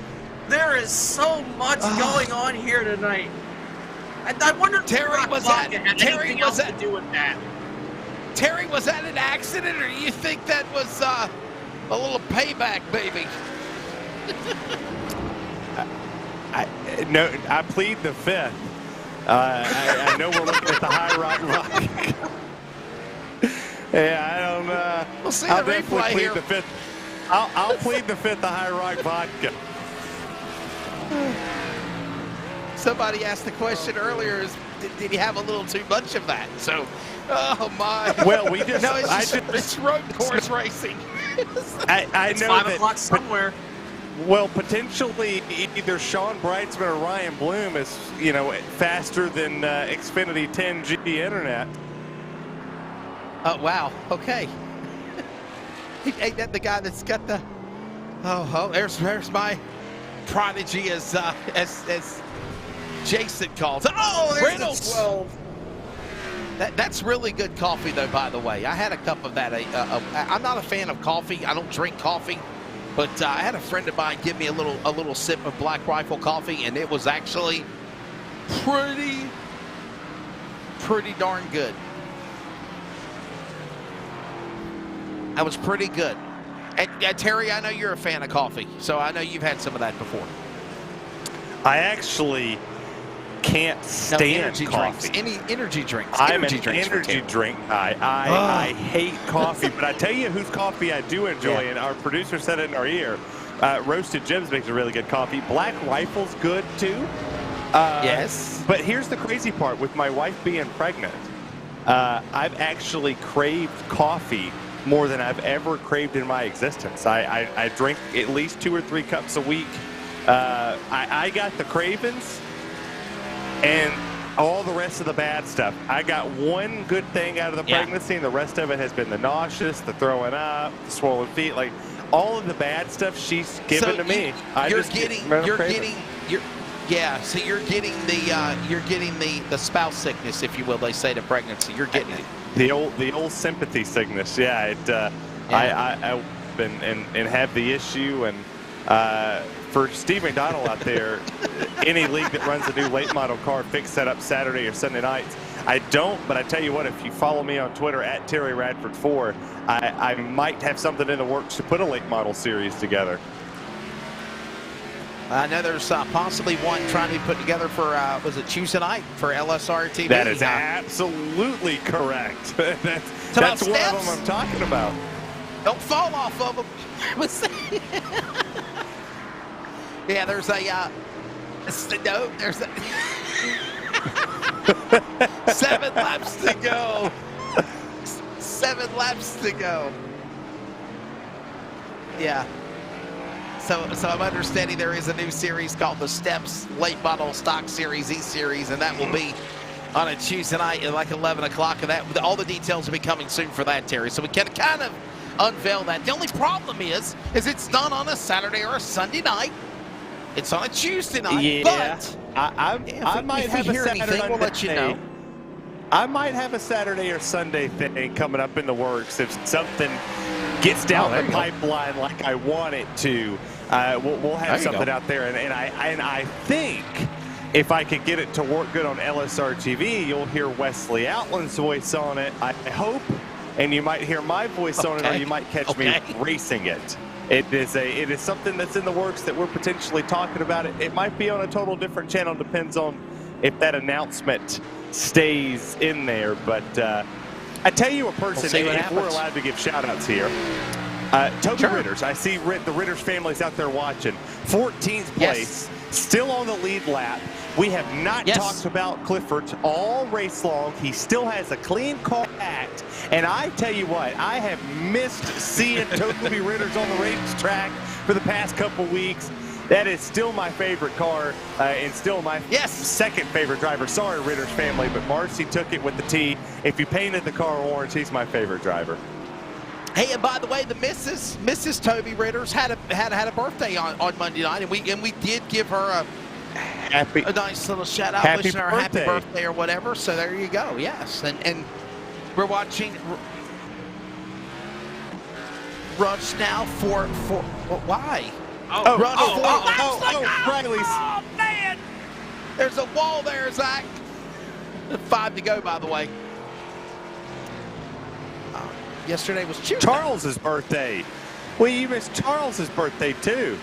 S6: There is so much going on here tonight. I wonder if
S5: Terry was
S6: had anything else to do with that.
S5: Terry, was that an accident, or do you think that was a little payback, baby?
S7: No, I plead the fifth. I know we're looking at the High Rock Vodka. Yeah, I don't.
S5: We'll see
S7: I'll
S5: the
S7: definitely
S5: replay
S7: plead
S5: here.
S7: the fifth. I'll plead the fifth. The High Rock Vodka.
S5: Somebody asked the question earlier: did he have a little too much of that? So, oh my.
S7: Well, we just.
S5: No, it's road course racing.
S7: I
S6: it's
S7: know
S6: 5
S7: that,
S6: o'clock somewhere.
S7: Well, potentially either Sean Brightsman or Ryan Bloom is, faster than Xfinity 10G Internet.
S5: Oh, wow. Okay. Ain't that the guy that's got the... Oh, there's my prodigy, as Jason calls it. Oh, there's
S6: Reynolds.
S5: the 12. That's really good coffee, though, by the way. I had a cup of that. I'm not a fan of coffee. I don't drink coffee. But I had a friend of mine give me a little sip of Black Rifle coffee, and it was actually pretty darn good. That was pretty good. And Terry, I know you're a fan of coffee, so I know you've had some of that before.
S7: I actually can't stand coffee.
S5: Any energy drinks?
S7: I'm an energy drink guy. I hate coffee, but I tell you whose coffee I do enjoy, and our producer said it in our ear. Roasted Gems makes a really good coffee. Black Rifle's good too.
S5: Yes.
S7: But here's the crazy part: with my wife being pregnant, I've actually craved coffee more than I've ever craved in my existence. I drink at least 2 or 3 cups a week. I got the cravings and all the rest of the bad stuff. I got one good thing out of the pregnancy, and the rest of it has been the nauseous, the throwing up, the swollen feet, like all of the bad stuff she's given to me.
S5: So you're getting the spouse sickness, if you will. They say to pregnancy, you're getting it.
S7: The old sympathy sickness. Yeah, I've been and have the issue. And for Steve McDonald out there, any league that runs a new late model car fix setup Saturday or Sunday nights, I don't. But I tell you what, if you follow me on Twitter at Terry Radford 4, I might have something in the works to put a late model series together.
S5: I know there's possibly one trying to be put together for, was it Tuesday night for LSRTV?
S7: That is absolutely correct. that's one of them I'm talking about.
S5: Don't fall off of them. Yeah, there's a, no, there's a 7 laps to go. 7 laps to go. Yeah. So I'm understanding there is a new series called the Steps Late Model Stock Series E-Series, and that will be on a Tuesday night at like 11 o'clock. And that all the details will be coming soon for that, Terry. So we can kind of unveil that. The only problem is it's not on a Saturday or a Sunday night. It's on a Tuesday night.
S7: Yeah,
S5: but
S7: I might have a Saturday.
S5: We'll let you know.
S7: I might have a Saturday or Sunday thing coming up in the works if something gets down the pipeline like I want it to. We'll have something out there, and I think if I could get it to work good on LSRTV, you'll hear Wesley Outland's voice on it. I hope, and you might hear my voice on it, or you might catch me racing it. It is something that's in the works that we're potentially talking about. It might be on a total different channel, depends on if that announcement stays in there. But I tell you a person, if we're allowed to give shout-outs here. Toby Ritters. I see the Ritters families out there watching. 14th place, still on the lead lap. We have not talked about Clifford all race long. He still has a clean car act. And I tell you what, I have missed seeing Toby Ritters on the racetrack for the past couple weeks. That is still my favorite car and still my second favorite driver. Sorry, Ritters family, but Marcy took it with the T. If you painted the car orange, he's my favorite driver.
S5: Hey, and by the way, the Mrs. Toby Ritters had a birthday on Monday night, and we did give her a nice little shout out, wishing her a happy birthday or whatever. So there you go. Yes, and we're watching Rush now for why?
S7: Riley's.
S5: Oh man, there's a wall there, Zach. 5 to go, by the way. Yesterday was
S7: Charles's birthday. Well, you missed Charles's birthday too.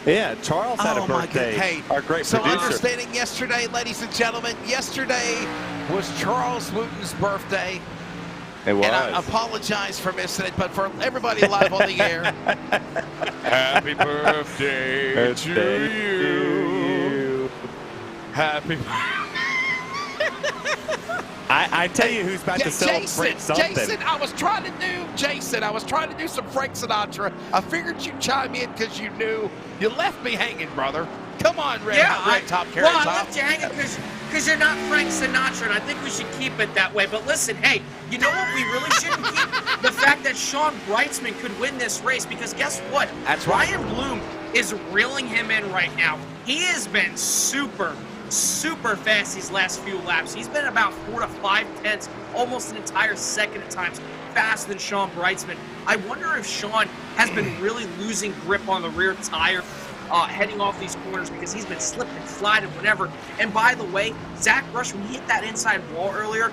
S7: Yeah, Charles had a birthday.
S5: Hey,
S7: our great
S5: so
S7: producer.
S5: Understanding yesterday, ladies and gentlemen, yesterday was Charles Wooten's birthday.
S7: It was.
S5: And I apologize for missing it, but for everybody live on the air, happy birthday to you. Happy
S7: I tell you who's about to celebrate something.
S5: Jason, I was trying to do some Frank Sinatra. I figured you'd chime in because you knew you left me hanging, brother. Come on, Red Top Carrot Top.
S6: I left you hanging because you're not Frank Sinatra, and I think we should keep it that way. But listen, hey, you know what we really shouldn't keep? The fact that Sean Brightsman could win this race, because guess what?
S5: That's right.
S6: Ryan Bloom is reeling him in right now. He has been super fast these last few laps. He's been about 4 to 5 tenths, almost an entire second at times, faster than Sean Brightsman. I wonder if Sean has been really losing grip on the rear tire heading off these corners, because he's been slipping and sliding whenever. And by the way, Zach Rush, when he hit that inside wall earlier,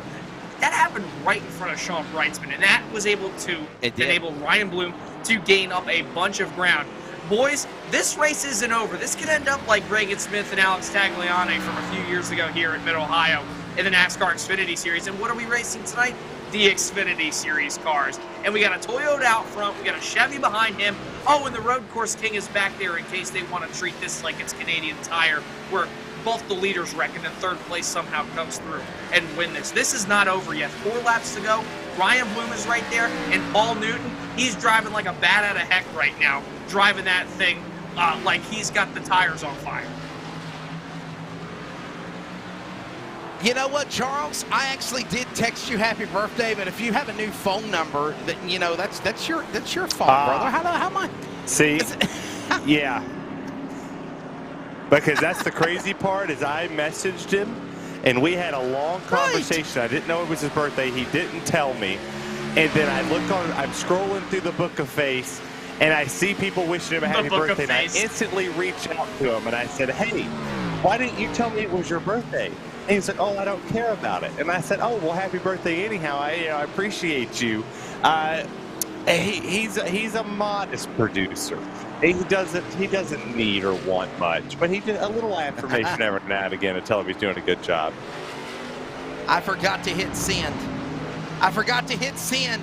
S6: that happened right in front of Sean Brightsman, and that was able to enable Ryan Bloom to gain up a bunch of ground. Boys, this race isn't over. This could end up like Reagan Smith and Alex Tagliani from a few years ago here at Mid-Ohio in the NASCAR Xfinity Series. And what are we racing tonight? The Xfinity Series cars. And we got a Toyota out front. We got a Chevy behind him. Oh, and the Road Course King is back there in case they want to treat this like it's Canadian Tire, where both the leaders wreck and then third place somehow comes through and win this. This is not over yet. 4 laps to go. Ryan Bloom is right there, and Paul Newton, he's driving like a bat out of heck right now, driving that thing like he's got the tires on fire.
S5: You know what, Charles? I actually did text you happy birthday, but if you have a new phone number, that you know that's your phone, brother. How am I?
S7: See, yeah. Because that's the crazy part, is I messaged him, and we had a long conversation. I didn't know it was his birthday. He didn't tell me. And then I looked on, I'm scrolling through the Book of Face, and I see people wishing him a happy birthday. And I instantly reached out to him, and I said, hey, why didn't you tell me it was your birthday? And he said, oh, I don't care about it. And I said, oh, well, happy birthday anyhow. I appreciate you. He's a modest producer. He doesn't need or want much, but he did a little affirmation every now and again to tell him he's doing a good job.
S5: I forgot to hit send. I forgot to hit send.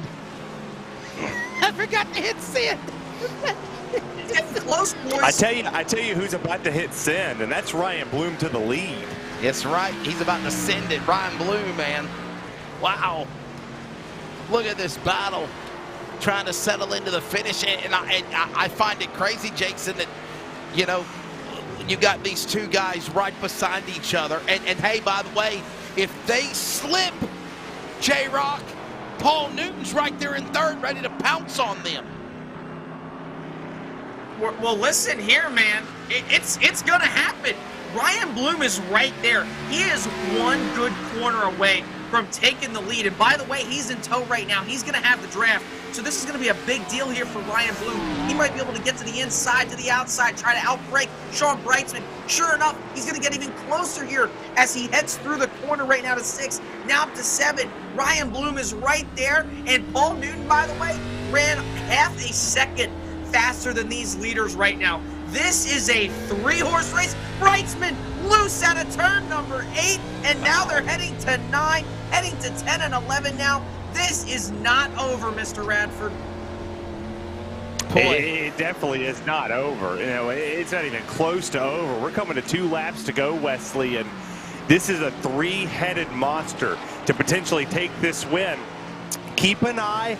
S5: I forgot to hit send.
S6: Getting close, boys.
S7: I tell you who's about to hit send, and that's Ryan Bloom to the lead.
S5: That's right. He's about to send it. Ryan Bloom, man. Wow. Look at this battle. Trying to settle into the finish. And I find it crazy, Jason, that, you know, you got these two guys right beside each other. And hey, by the way, if they slip, J-Rock, Paul Newton's right there in third, ready to pounce on them.
S6: Well, listen here, man. It's going to happen. Ryan Bloom is right there. He is one good corner away from taking the lead. And by the way, he's in tow right now. He's going to have the draft. So this is going to be a big deal here for Ryan Bloom. He might be able to get to the inside, to the outside, try to outbreak Sean Brightsman. Sure enough, he's going to get even closer here as he heads through the corner right now to 6, now up to 7. Ryan Bloom is right there. And Paul Newton, by the way, ran half a second faster than these leaders right now. This is a 3-horse race. Brightsman loose out of turn number 8, and now they're heading to 9, heading to 10 and 11 now. This is not over, Mr. Radford.
S7: It definitely is not over. You know, it's not even close to over. We're coming to 2 laps to go, Wesley, and this is a 3-headed monster to potentially take this win. Keep an eye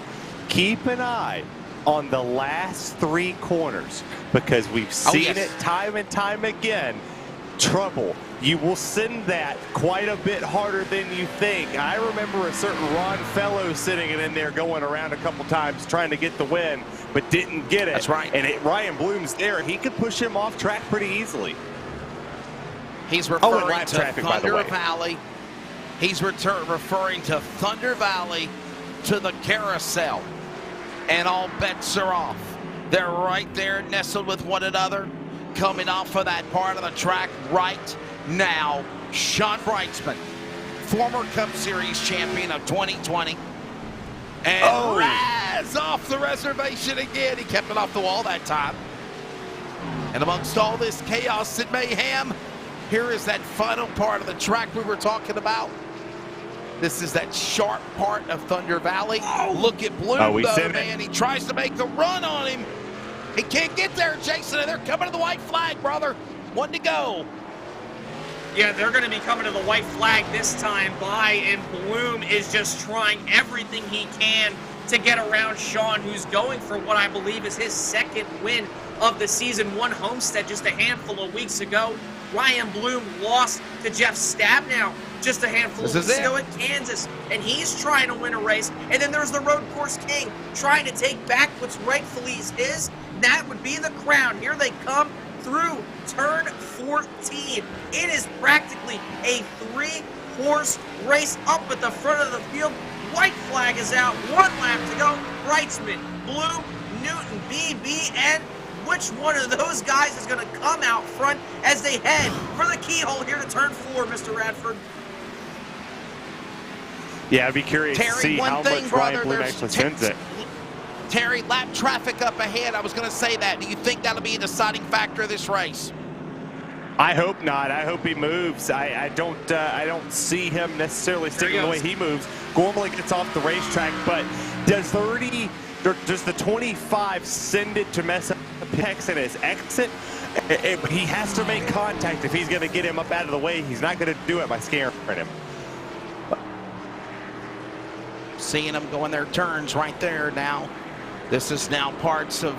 S7: on the last 3 corners, because we've seen it time and time again. Trouble. You will send that quite a bit harder than you think. I remember a certain Ron Fellow sitting in there going around a couple times trying to get the win, but didn't get it.
S5: That's right.
S7: And Ryan Bloom's there. He could push him off track pretty easily.
S5: He's referring to
S7: traffic,
S5: Thunder Valley. He's referring to Thunder Valley, to the carousel. And all bets are off. They're right there nestled with one another, coming off of that part of the track right now. Sean Brightsman, former Cup Series champion of 2020. And Raz off the reservation again. He kept it off the wall that time. And amongst all this chaos and mayhem, here is that final part of the track we were talking about. This is that sharp part of Thunder Valley. Look at Bloom, though, man. He tries to make a run on him. He can't get there, Jason, and they're coming to the white flag, brother. 1 to go.
S6: Yeah, they're going to be coming to the white flag this time by, and Bloom is just trying everything he can to get around Sean, who's going for what I believe is his 2nd win of the season. Won Homestead just a handful of weeks ago. Ryan Bloom lost to Jeff Stabnow just a handful of weeks ago at Kansas, and he's trying to win a race. And then there's the road course king trying to take back what's rightfully his. That would be the crown. Here they come through turn 14. It is practically a 3-horse race up at the front of the field. White flag is out, 1 lap to go. Wrightsman, Bloom, Newton, BB, and which one of those guys is going to come out front as they head for the keyhole here to turn 4, Mr. Radford?
S7: Yeah, I'd be curious
S5: Terry,
S7: to see how much Ryan Bloom actually sends it.
S5: Terry, lap traffic up ahead. I was going to say that. Do you think that'll be a deciding factor of this race?
S7: I hope not. I hope he moves. I don't see him necessarily sticking the way he moves. Gormley gets off the racetrack, but does the 25 send it to mess up Pex in his exit? He has to make contact if he's going to get him up out of the way. He's not going to do it by scaring him.
S5: Seeing them going their turns right there now. This is now parts of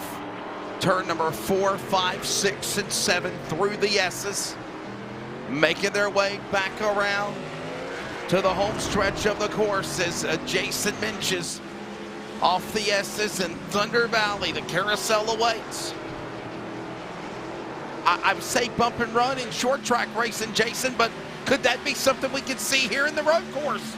S5: turn number 4, 5, 6, and 7 through the S's, making their way back around to the home stretch of the course as Jason mentions off the S's and Thunder Valley. The carousel awaits. I would say bump and run in short track racing, Jason, but could that be something we could see here in the road course?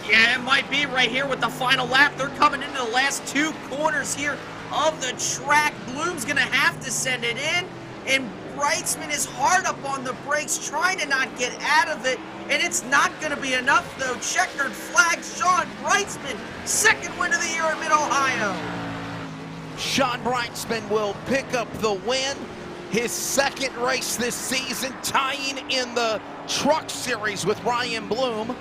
S6: Yeah, it might be right here with the final lap. They're coming into the last 2 corners here of the track. Bloom's going to have to send it in, and Wrightsman is hard up on the brakes, trying to not get out of it, and it's not going to be enough, though. Checkered flag, Sean Wrightsman, 2nd win of the year in Mid-Ohio.
S5: Sean Wrightsman will pick up the win, his 2nd race this season, tying in the Truck Series with Ryan Bloom.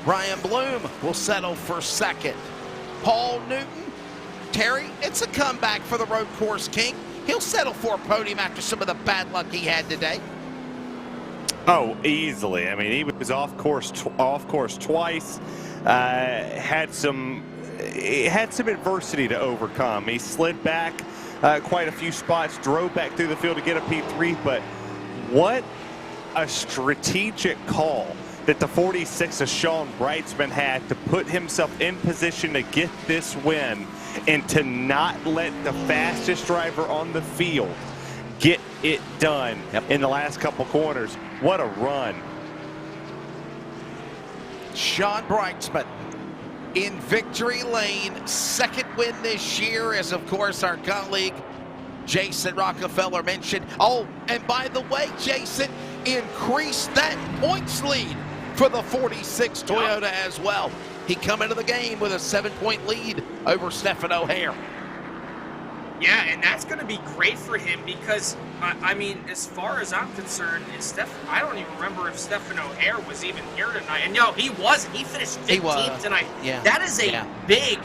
S5: Ryan Bloom will settle for 2nd. Paul Newton, Terry, it's a comeback for the road course king. He'll settle for a podium after some of the bad luck he had today.
S7: Oh, easily. I mean, he was off course twice. Had some adversity to overcome. He slid back quite a few spots, drove back through the field to get a P3. But what a strategic call that the 46 of Sean Wrightsman had to put himself in position to get this win and to not let the fastest driver on the field get it done in the last couple corners. What a run.
S5: Sean Wrightsman in victory lane, 2nd win this year, as of course our colleague Jason Rockefeller mentioned. Oh, and by the way, Jason increased that points lead for the 46 Toyota as well. He come into the game with a 7-point lead over Stephen O'Hare.
S6: Yeah, and that's going to be great for him because, I mean, as far as I'm concerned, I don't even remember if Stephen O'Hare was even here tonight. And no, he wasn't. He finished 15th tonight.
S5: Yeah.
S6: That is a big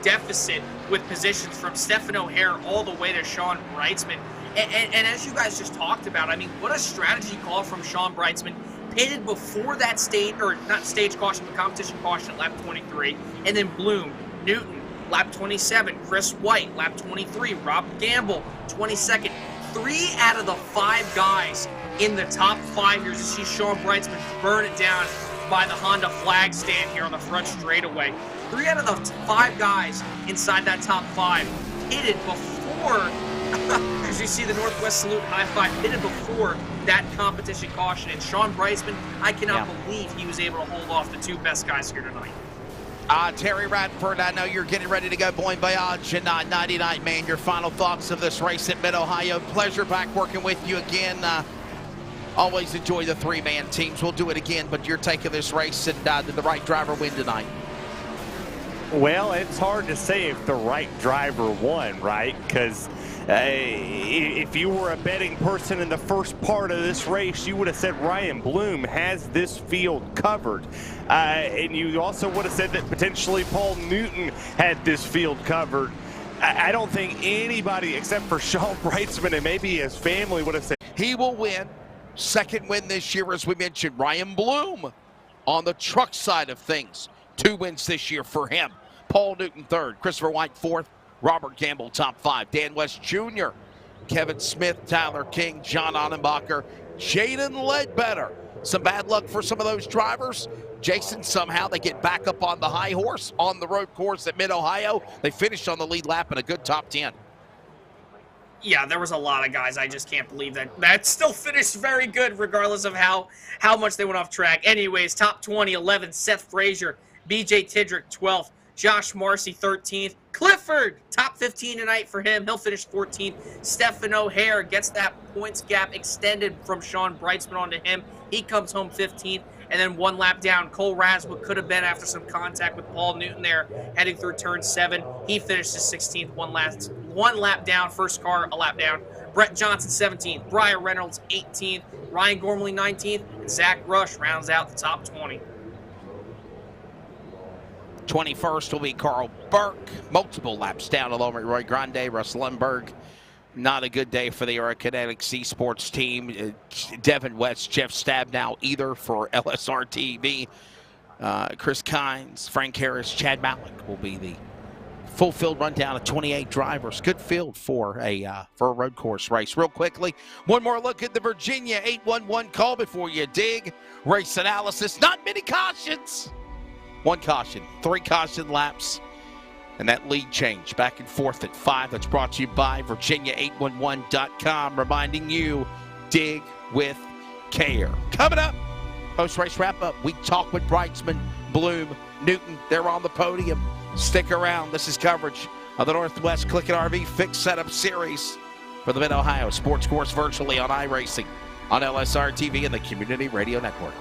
S6: deficit with positions from Stephen O'Hare all the way to Sean Wrightsman. And as you guys just talked about, I mean, what a strategy call from Sean Wrightsman. Pitted before that stage caution, but competition caution at lap 23. And then Bloom, Newton, lap 27. Chris White, lap 23. Rob Gamble, 22nd. 3 out of the 5 guys in the top 5 here. You see Sean Wrightsman burn it down by the Honda flag stand here on the front straightaway. 3 out of the 5 guys inside that top 5 pitted before, as you see the Northwest Salute high five, pitted before that competition caution. And Sean Wrightsman, I cannot believe he was able to hold off the 2 best guys here tonight.
S5: Terry Radford, I know you're getting ready to go. Bon voyage and 99, man. Your final thoughts of this race at Mid-Ohio. Pleasure back working with you again. Always enjoy the 3-man teams. We'll do it again, but your take of this race and did the right driver win tonight?
S7: Well, it's hard to say if the right driver won, right? Because if you were a betting person in the first part of this race, you would have said Ryan Bloom has this field covered. And you also would have said that potentially Paul Newton had this field covered. I don't think anybody except for Sean Wrightsman and maybe his family would have said
S5: he will win. 2nd win this year, as we mentioned. Ryan Bloom on the truck side of things. 2 wins this year for him. Paul Newton 3rd, Christopher White 4th, Robert Gamble top 5. Dan West Jr. Kevin Smith, Tyler King, John Annenbacher, Jaden Ledbetter. Some bad luck for some of those drivers. Jason, somehow they get back up on the high horse on the road course at Mid-Ohio. They finished on the lead lap in a good top 10.
S6: Yeah, there was a lot of guys. I just can't believe that still finished very good, regardless of how much they went off track. Anyways, top 20, 11, Seth Frazier, BJ Tidrick, 12th, Josh Marcy, 13th. Clifford, top 15 tonight for him. He'll finish 14th. Stephen O'Hare gets that points gap extended from Sean Brightsman onto him. He comes home 15th. And then one lap down, Cole Rasmussen could have been after some contact with Paul Newton there, heading through turn 7. He finishes 16th, one lap down, first car, a lap down. Brett Johnson, 17th. Brian Reynolds, 18th. Ryan Gormley, 19th. And Zach Rush rounds out the top 20.
S5: 21st will be Carl Burke. Multiple laps down along with Roy Grande, Russ Lundberg. Not a good day for the Aerokinetics Esports team. Devin West, Jeff Stabnow, either for LSRTV. Chris Kynes, Frank Harris, Chad Malik will be the full field rundown of 28 drivers. Good field for a road course race. Real quickly, one more look at the Virginia 811 call before you dig. Race analysis, not many cautions. One caution, 3 caution laps. And that lead change back and forth at 5. That's brought to you by Virginia811.com, reminding you, dig with care. Coming up, post-race wrap-up, we talk with Brightsman, Bloom, Newton. They're on the podium. Stick around. This is coverage of the Northwest CLICKIT RV Fixed Setup Series for the Mid-Ohio Sports Course virtually on iRacing, on LSRTV and the Community Radio Network.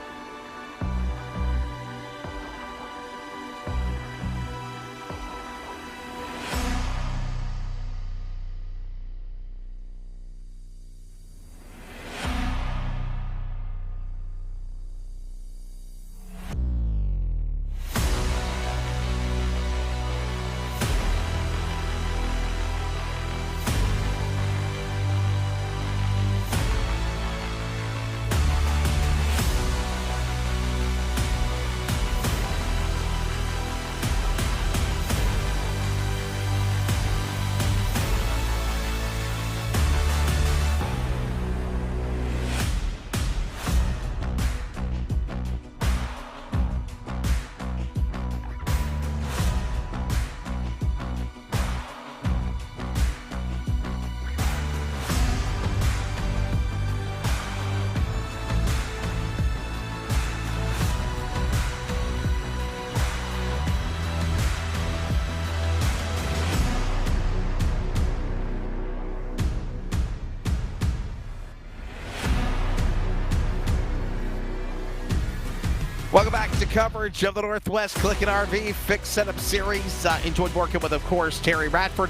S5: Welcome back to coverage of the Northwest CLICKIT RV Fixed Setup Series. Enjoyed working with, of course, Terry Radford,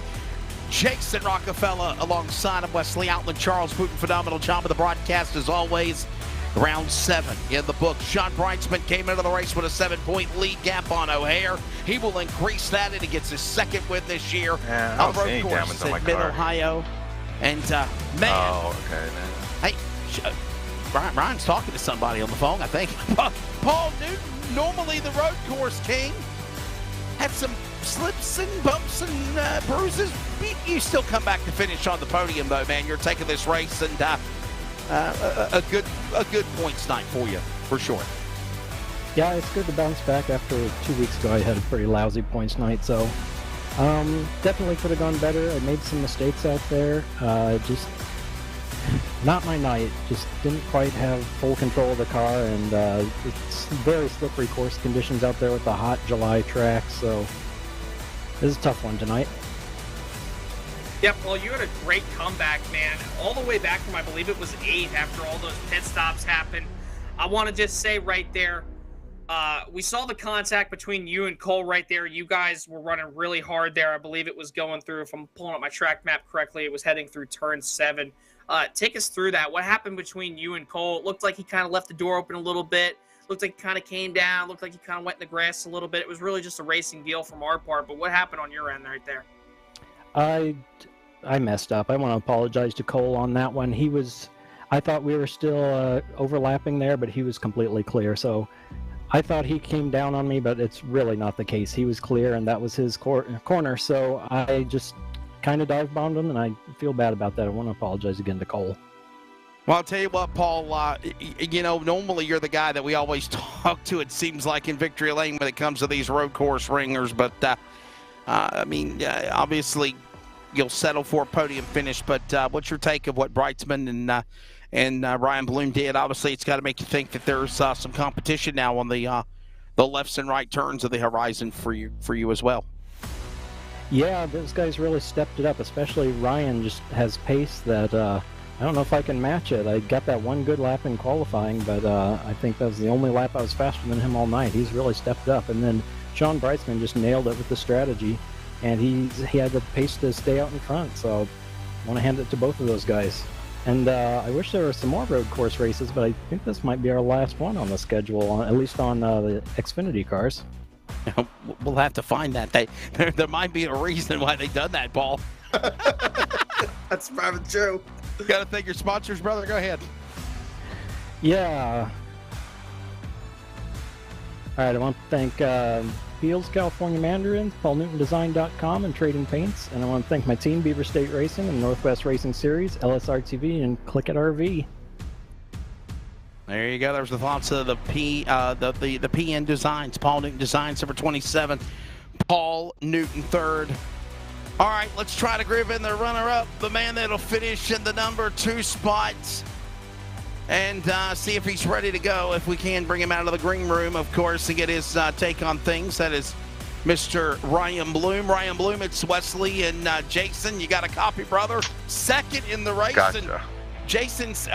S5: Jason Rockefeller alongside of Wesley Outland, Charles Booten. Phenomenal job of the broadcast as always. Round 7 in the book. Sean Brightsman came into the race with a 7-point lead gap on O'Hare. He will increase that, and he gets his second win this year on road course at Mid-Ohio. And, man.
S9: Oh, okay, man.
S5: Hey, Ryan's talking to somebody on the phone, I think. Paul Newton, normally the road course king, had some slips and bumps and bruises. You still come back to finish on the podium, though, man. You're taking this race, and a good points night for you, for sure.
S10: Yeah, it's good to bounce back after 2 weeks ago. I had a pretty lousy points night, so definitely could have gone better. I made some mistakes out there. Just not my night. Just didn't quite have full control of the car, and it's very slippery course conditions out there with the hot July track, so this is a tough one tonight.
S6: Yep, well, you had a great comeback, man. All the way back from, I believe it was 8 after all those pit stops happened. I want to just say right there, we saw the contact between you and Cole right there. You guys were running really hard there. I believe it was going through, if I'm pulling up my track map correctly, it was heading through turn 7. Take us through that. What happened between you and Cole? It looked like he kind of left the door open a little bit. Looked like he kind of came down. Looked like he kind of went in the grass a little bit. It was really just a racing deal from our part. But what happened on your end right there?
S10: I messed up. I want to apologize to Cole on that one. I thought we were still overlapping there, but he was completely clear. So I thought he came down on me, but it's really not the case. He was clear, and that was his corner. So I just kind of dive bombed him, and I feel bad about that. I want to apologize again to Cole.
S5: Well, I'll tell you what, Paul, normally you're the guy that we always talk to, it seems like, in Victory Lane when it comes to these road course ringers. But, obviously you'll settle for a podium finish. But what's your take of what Brightsman and Ryan Bloom did? Obviously, it's got to make you think that there's some competition now on the lefts and right turns of the horizon for you as well.
S10: Yeah, those guys really stepped it up, especially Ryan just has pace that I don't know if I can match it. I got that one good lap in qualifying, but I think that was the only lap I was faster than him all night. He's really stepped up. And then Sean Brightsman just nailed it with the strategy, and he had the pace to stay out in front. So I want to hand it to both of those guys. And I wish there were some more road course races, but I think this might be our last one on the schedule, at least on the Xfinity cars.
S5: We'll have to find that. There might be a reason why they done that, Paul.
S6: That's probably true.
S5: You got to thank your sponsors, brother. Go ahead.
S10: Yeah. All right, I want to thank Fields California Mandarins, PaulNewtonDesign.com, and Trading Paints. And I want to thank my team, Beaver State Racing and Northwest Racing Series, LSRTV, and CLICKIT RV.
S5: There you go. There's the thoughts of the PN Designs. Paul Newton Designs, number 27. Paul Newton, third. All right, let's try to groove in the runner-up, the man that'll finish in the number 2 spots, and see if he's ready to go. If we can bring him out of the green room, of course, to get his take on things. That is Mr. Ryan Bloom. Ryan Bloom, it's Wesley and Jason. You got a copy, brother. Second in the race.
S9: Gotcha.
S5: And Jason's,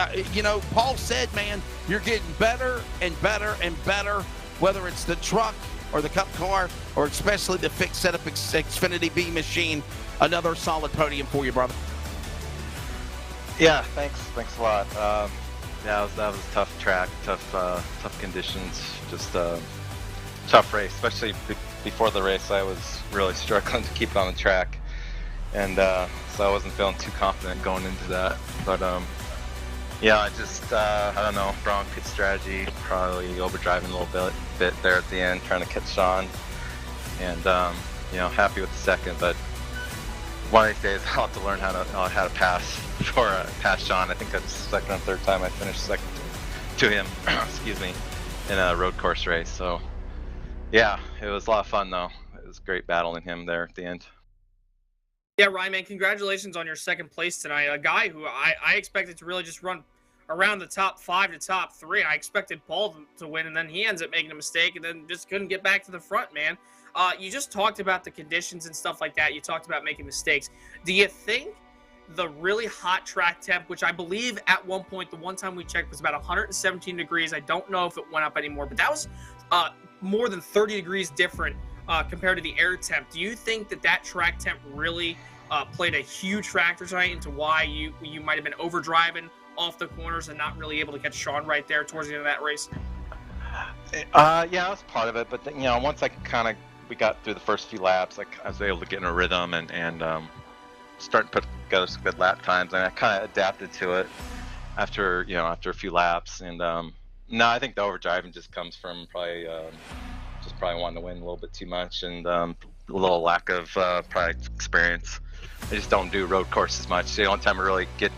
S5: Paul said, man, you're getting better and better and better, whether it's the truck or the Cup car, or especially the fixed setup Xfinity B machine. Another solid podium for you, brother.
S9: Yeah, thanks a lot. That was a tough track, tough conditions, just tough race, especially before the race. I was really struggling to keep it on the track, and so I wasn't feeling too confident going into that. But I just I don't know, wrong pit strategy, probably overdriving a little bit there at the end, trying to catch Sean, and happy with the second. But one of these days I'll have to learn how to pass before pass Sean. I think that's the second or third time I finished second to him, excuse me, in a road course race. So yeah, it was a lot of fun though. It was great battling him there at the end.
S6: Yeah, Ryan, man, congratulations on your second place tonight. A guy who I expected to really just run around the top 5 to top 3. I expected Paul to win, and then he ends up making a mistake and then just couldn't get back to the front, man. You just talked about the conditions and stuff like that. You talked about making mistakes. Do you think the really hot track temp, which I believe at one point, the one time we checked, was about 117 degrees. I don't know if it went up anymore, but that was more than 30 degrees different compared to the air temp. Do you think that track temp really played a huge factor tonight into why you might have been overdriving off the corners and not really able to catch Sean right there towards the end of that race?
S9: Yeah, that was part of it. But once we got through the first few laps, I was able to get in a rhythm and start to put together some good lap times, and I kind of adapted to it after a few laps. And no, I think the overdriving just comes from probably wanting to win a little bit too much, and a little lack of probably experience. I just don't do road courses much. The only time I really get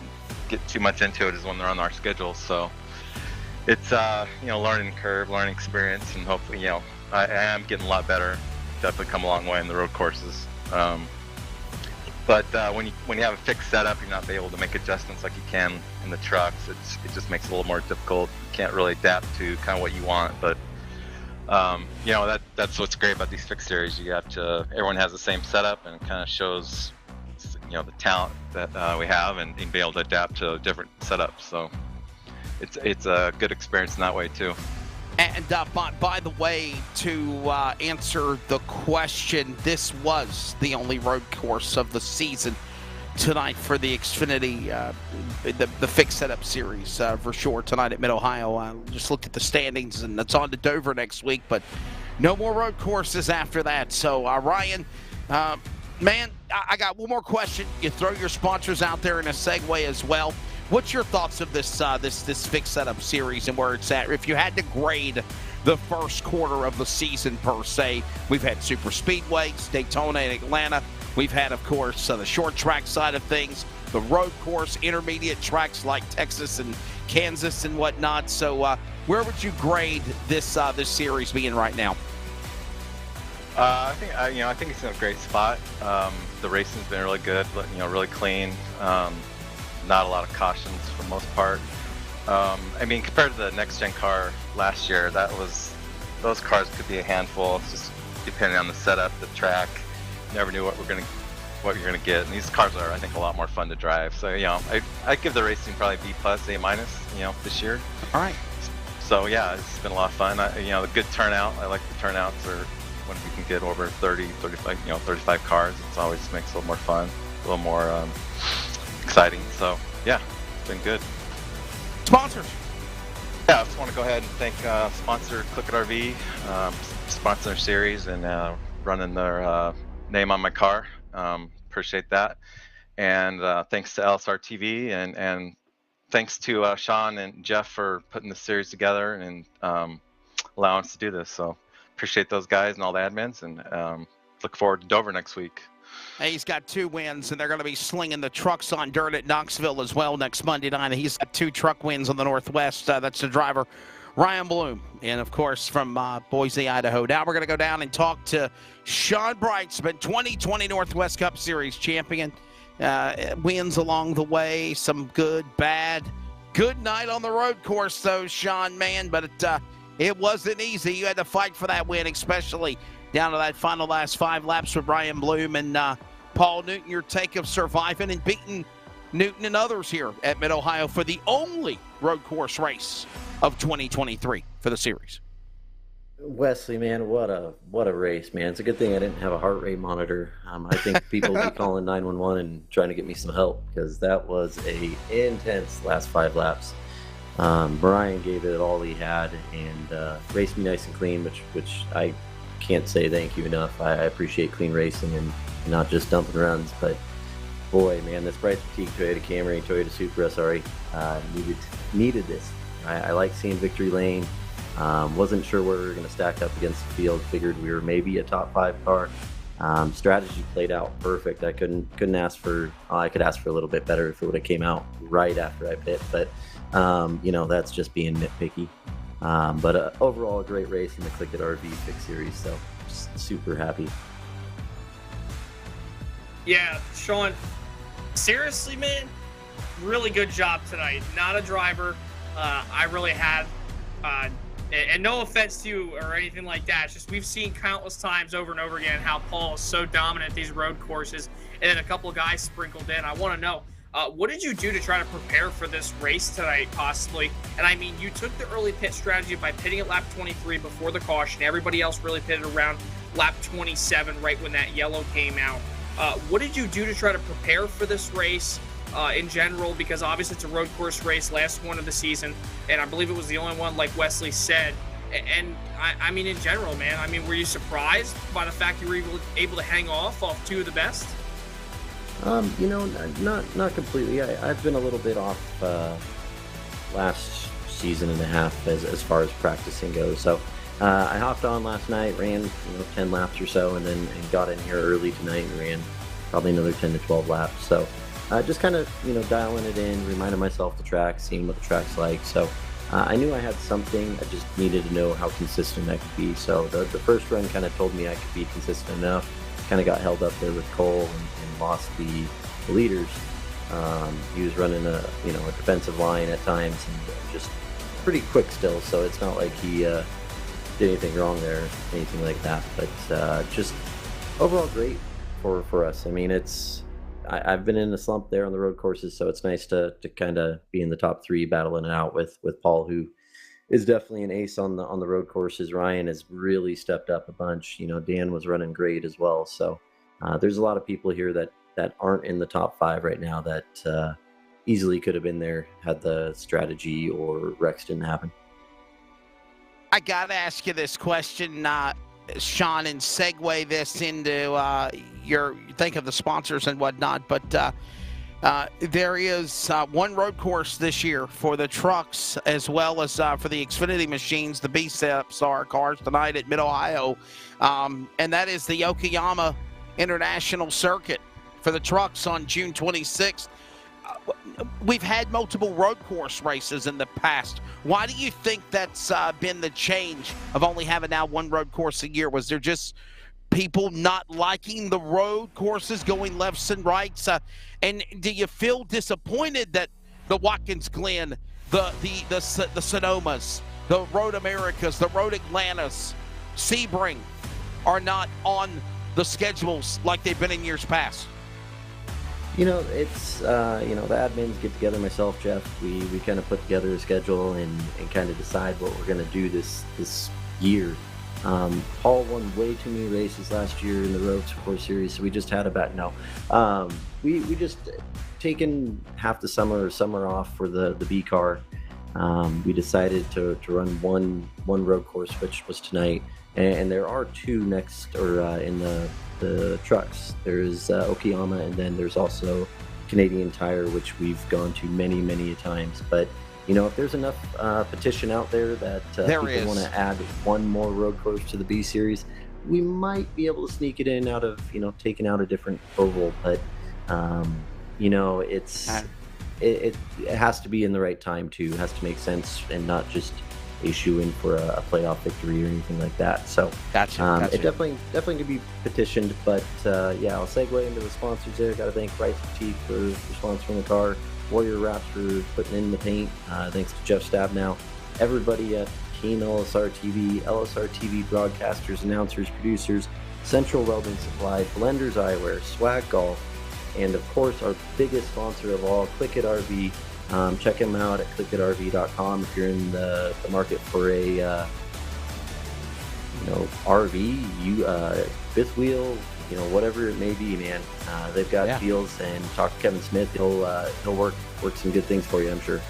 S9: too much into it is when they're on our schedule. So it's learning curve, learning experience, and hopefully I am getting a lot better. Definitely come a long way in the road courses. But when you have a fixed setup, you're not able to make adjustments like you can in the trucks. It just makes it a little more difficult. You can't really adapt to kind of what you want. But that's what's great about these fixed series. Everyone has the same setup, and it kind of shows the talent that we have, and be able to adapt to different setups. So it's a good experience in that way too.
S5: And by the way, to answer the question, this was the only road course of the season tonight for the Xfinity, the fixed setup series for sure tonight at Mid-Ohio. I just looked at the standings, and it's on to Dover next week, but no more road courses after that. So Ryan, man, I got one more question. You throw your sponsors out there in a segue as well. What's your thoughts of this this fixed setup series and where it's at? If you had to grade the first quarter of the season per se, we've had super speedways, Daytona and Atlanta. We've had, of course, the short track side of things, the road course, intermediate tracks like Texas and Kansas and whatnot. So where would you grade this this series being right now?
S9: I think it's in a great spot. The racing's been really good, really clean. Not a lot of cautions for the most part. I mean, compared to the next gen car last year, those cars could be a handful. It's just depending on the setup, the track. Never knew what you're gonna get. And these cars are, I think, a lot more fun to drive. So I give the racing probably B+, A-, this year.
S5: All right.
S9: So yeah, it's been a lot of fun. The good turnout. I like the turnouts, or when we can get over 30, 35, 35 cars. It always makes it a little more fun, a little more exciting. So yeah, it's been good.
S5: Sponsors.
S9: Yeah, I just want to go ahead and thank sponsor CLICKIT RV, sponsor their series and running their name on my car. Appreciate that. And thanks to LSRTV and thanks to Sean and Jeff for putting the series together and allowing us to do this. So appreciate those guys and all the admins, and look forward to Dover next week.
S5: Hey, he's got 2 wins, and they're going to be slinging the trucks on dirt at Knoxville as well next Monday night. He's got 2 truck wins on the Northwest. That's the driver, Ryan Bloom, and, of course, from Boise, Idaho. Now we're going to go down and talk to Sean Brightsman, 2020 Northwest Cup Series champion. Wins along the way, some good, bad. Good night on the road course, though, Sean, man, but it wasn't easy. You had to fight for that win, especially down to that final last 5 laps with Brian Bloom and Paul Newton. Your take of surviving and beating Newton and others here at Mid-Ohio for the only road course race of 2023 for the series.
S11: Wesley, man, what a race, man. It's a good thing I didn't have a heart rate monitor. I think people will be calling 911 and trying to get me some help, because that was a intense last 5 laps. Brian gave it all he had and raced me nice and clean, which I can't say thank you enough. I appreciate clean racing and not just dumping runs, but boy, man, this Bright Fatigue Toyota Camry, Toyota Supra SRE needed this. I like seeing victory lane. Wasn't sure where we were going to stack up against the field. Figured we were maybe a top 5 car. Strategy played out perfect. I couldn't ask for. I could ask for a little bit better if it would have came out right after I pit, but that's just being nitpicky. But overall, a great race in the CLICKIT RV Fix Series, so just super happy.
S6: Yeah, Sean, seriously, man, really good job tonight. Not a driver. I really had, and no offense to you or anything like that. It's just we've seen countless times over and over again how Paul is so dominant at these road courses, and then a couple of guys sprinkled in. I want to know, what did you do to try to prepare for this race tonight, possibly? And I mean, you took the early pit strategy by pitting at lap 23 before the caution. Everybody else really pitted around lap 27, right when that yellow came out. What did you do to try to prepare for this race in general? Because obviously it's a road course race, last one of the season, and I believe it was the only one, like Wesley said. And I mean, in general, man, I mean, were you surprised by the fact you were able to hang off 2 of the best?
S11: Not completely. I've been a little bit off last season and a half as far as practicing goes. So I hopped on last night, ran 10 laps or so, and then got in here early tonight and ran probably another 10 to 12 laps. So just kind of dialing it in, reminding myself the track, seeing what the track's like. So I knew I had something. I just needed to know how consistent I could be. So the first run kind of told me I could be consistent enough. Kind of got held up there with Cole and lost the leaders. He was running a defensive line at times and just pretty quick still. So it's not like he did anything wrong there, anything like that. But just overall great for us. I mean, I've been in a slump there on the road courses, so it's nice to kind of be in the top 3, battling it out with Paul, who is definitely an ace on the road courses. Ryan has really stepped up a bunch. Dan was running great as well. So there's a lot of people here that aren't in the top 5 right now that easily could have been there had the strategy or Rex didn't happen.
S5: I got to ask you this question, Sean, and segue this into think of the sponsors and whatnot, but there is one road course this year for the trucks as well as for the Xfinity machines, the B-Steps cars tonight at Mid-Ohio, and that is the Yokoyama International Circuit for the trucks on June 26th. We've had multiple road course races in the past. Why do you think that's been the change of only having now one road course a year? Was there just people not liking the road courses going lefts and rights? And do you feel disappointed that the Watkins Glen, the Sonomas, the Road Americas, the Road Atlantas, Sebring are not on the schedules like they've been in years past?
S11: You know, it's, the admins get together, myself, Jeff, we kind of put together a schedule and kind of decide what we're going to do this year. Paul won way too many races last year in the Road Course Series, so we just had we just taken half the summer off for the B car. We decided to run one road course, which was tonight, and there are two next, in the trucks. There's Okayama, and then there's also Canadian Tire, which we've gone to many times. But if there's enough petition out there that people want to add one more road course to the B series, we might be able to sneak it in out of taking out a different oval. But it has to be in the right time too. It has to make sense and not just issue in for a playoff victory or anything like that. So
S5: gotcha.
S11: It definitely could be petitioned. But I'll segue into the sponsors there. Got to thank Rice Boutique for sponsoring the car, Warrior Wraps for putting in the paint. Thanks to Jeff Stabnow, everybody at Team LSRTV, LSRTV broadcasters, announcers, producers, Central Welding Supply, Blenders Eyewear, Swag Golf, and of course our biggest sponsor of all, CLICKIT RV. Check them out at clickitrv.com if you're in the market for a RV, fifth wheel, whatever it may be, man. They've got deals, and talk to Kevin Smith. He'll work some good things for you, I'm sure.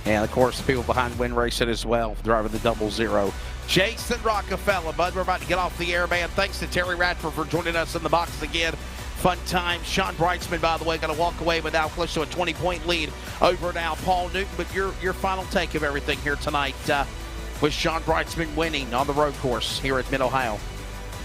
S5: And of course, the people behind Win Racing as well, driving the 00. Jason Rockefeller, bud, we're about to get off the air, man. Thanks to Terry Radford for joining us in the box again. Fun time. Sean Brightsman, by the way, going to walk away with now close to a 20-point lead over now Paul Newton. But your final take of everything here tonight with Sean Brightsman winning on the road course here at Mid-Ohio.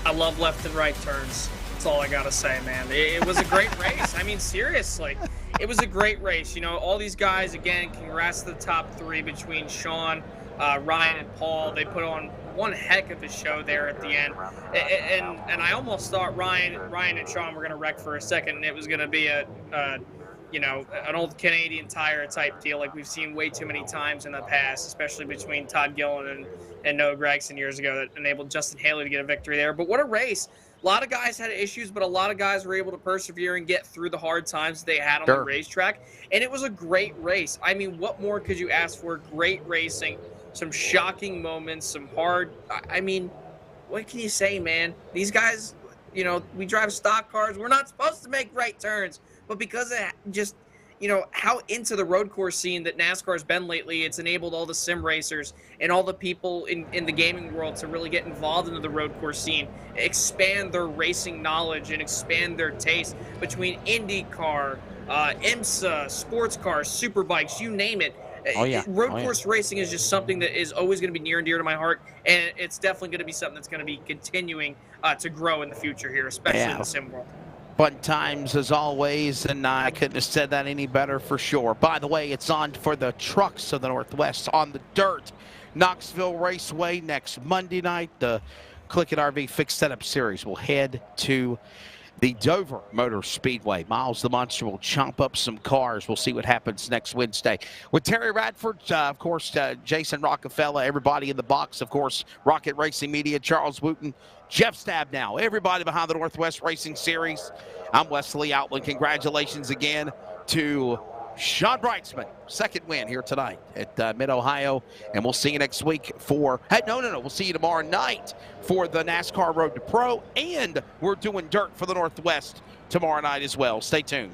S6: I love left and right turns. That's all I got to say, man. It was a great race. I mean, seriously, it was a great race. All these guys, again, congrats to the top three between Sean, Ryan, and Paul. They put on one heck of a show there at the end, and I almost thought Ryan and Sean were going to wreck for a second, and it was going to be an old Canadian Tire type deal like we've seen way too many times in the past, especially between Todd Gillen and Noah Gragson years ago, that enabled Justin Haley to get a victory there. But what a race. A lot of guys had issues, but a lot of guys were able to persevere and get through the hard times they had on the racetrack, and it was a great race. I mean, what more could you ask for? Great racing. Some shocking moments, some hard. I mean, what can you say, man? These guys, we drive stock cars. We're not supposed to make right turns, but because of just, how into the road course scene that NASCAR's been lately, it's enabled all the sim racers and all the people in the gaming world to really get involved into the road course scene, expand their racing knowledge and expand their taste between IndyCar, IMSA, sports cars, super bikes, you name it. Road course racing is just something that is always going to be near and dear to my heart, and it's definitely going to be something that's going to be continuing to grow in the future here, especially in the sim world.
S5: Fun times as always, and I couldn't have said that any better for sure. By the way, it's on for the trucks of the Northwest on the dirt. Knoxville Raceway next Monday night. The CLICKIT RV Fixed Setup Series will head to the Dover Motor Speedway. Miles the Monster will chomp up some cars. We'll see what happens next Wednesday. With Terry Radford, of course, Jason Rockefeller, everybody in the box, of course, Rocket Racing Media, Charles Wooten, Jeff Stabnow, everybody behind the Northwest Racing Series. I'm Wesley Outland. Congratulations again to Sean Brightsman, second win here tonight at Mid-Ohio, and we'll see you next week for, we'll see you tomorrow night for the NASCAR Road to Pro, and we're doing dirt for the Northwest tomorrow night as well. Stay tuned.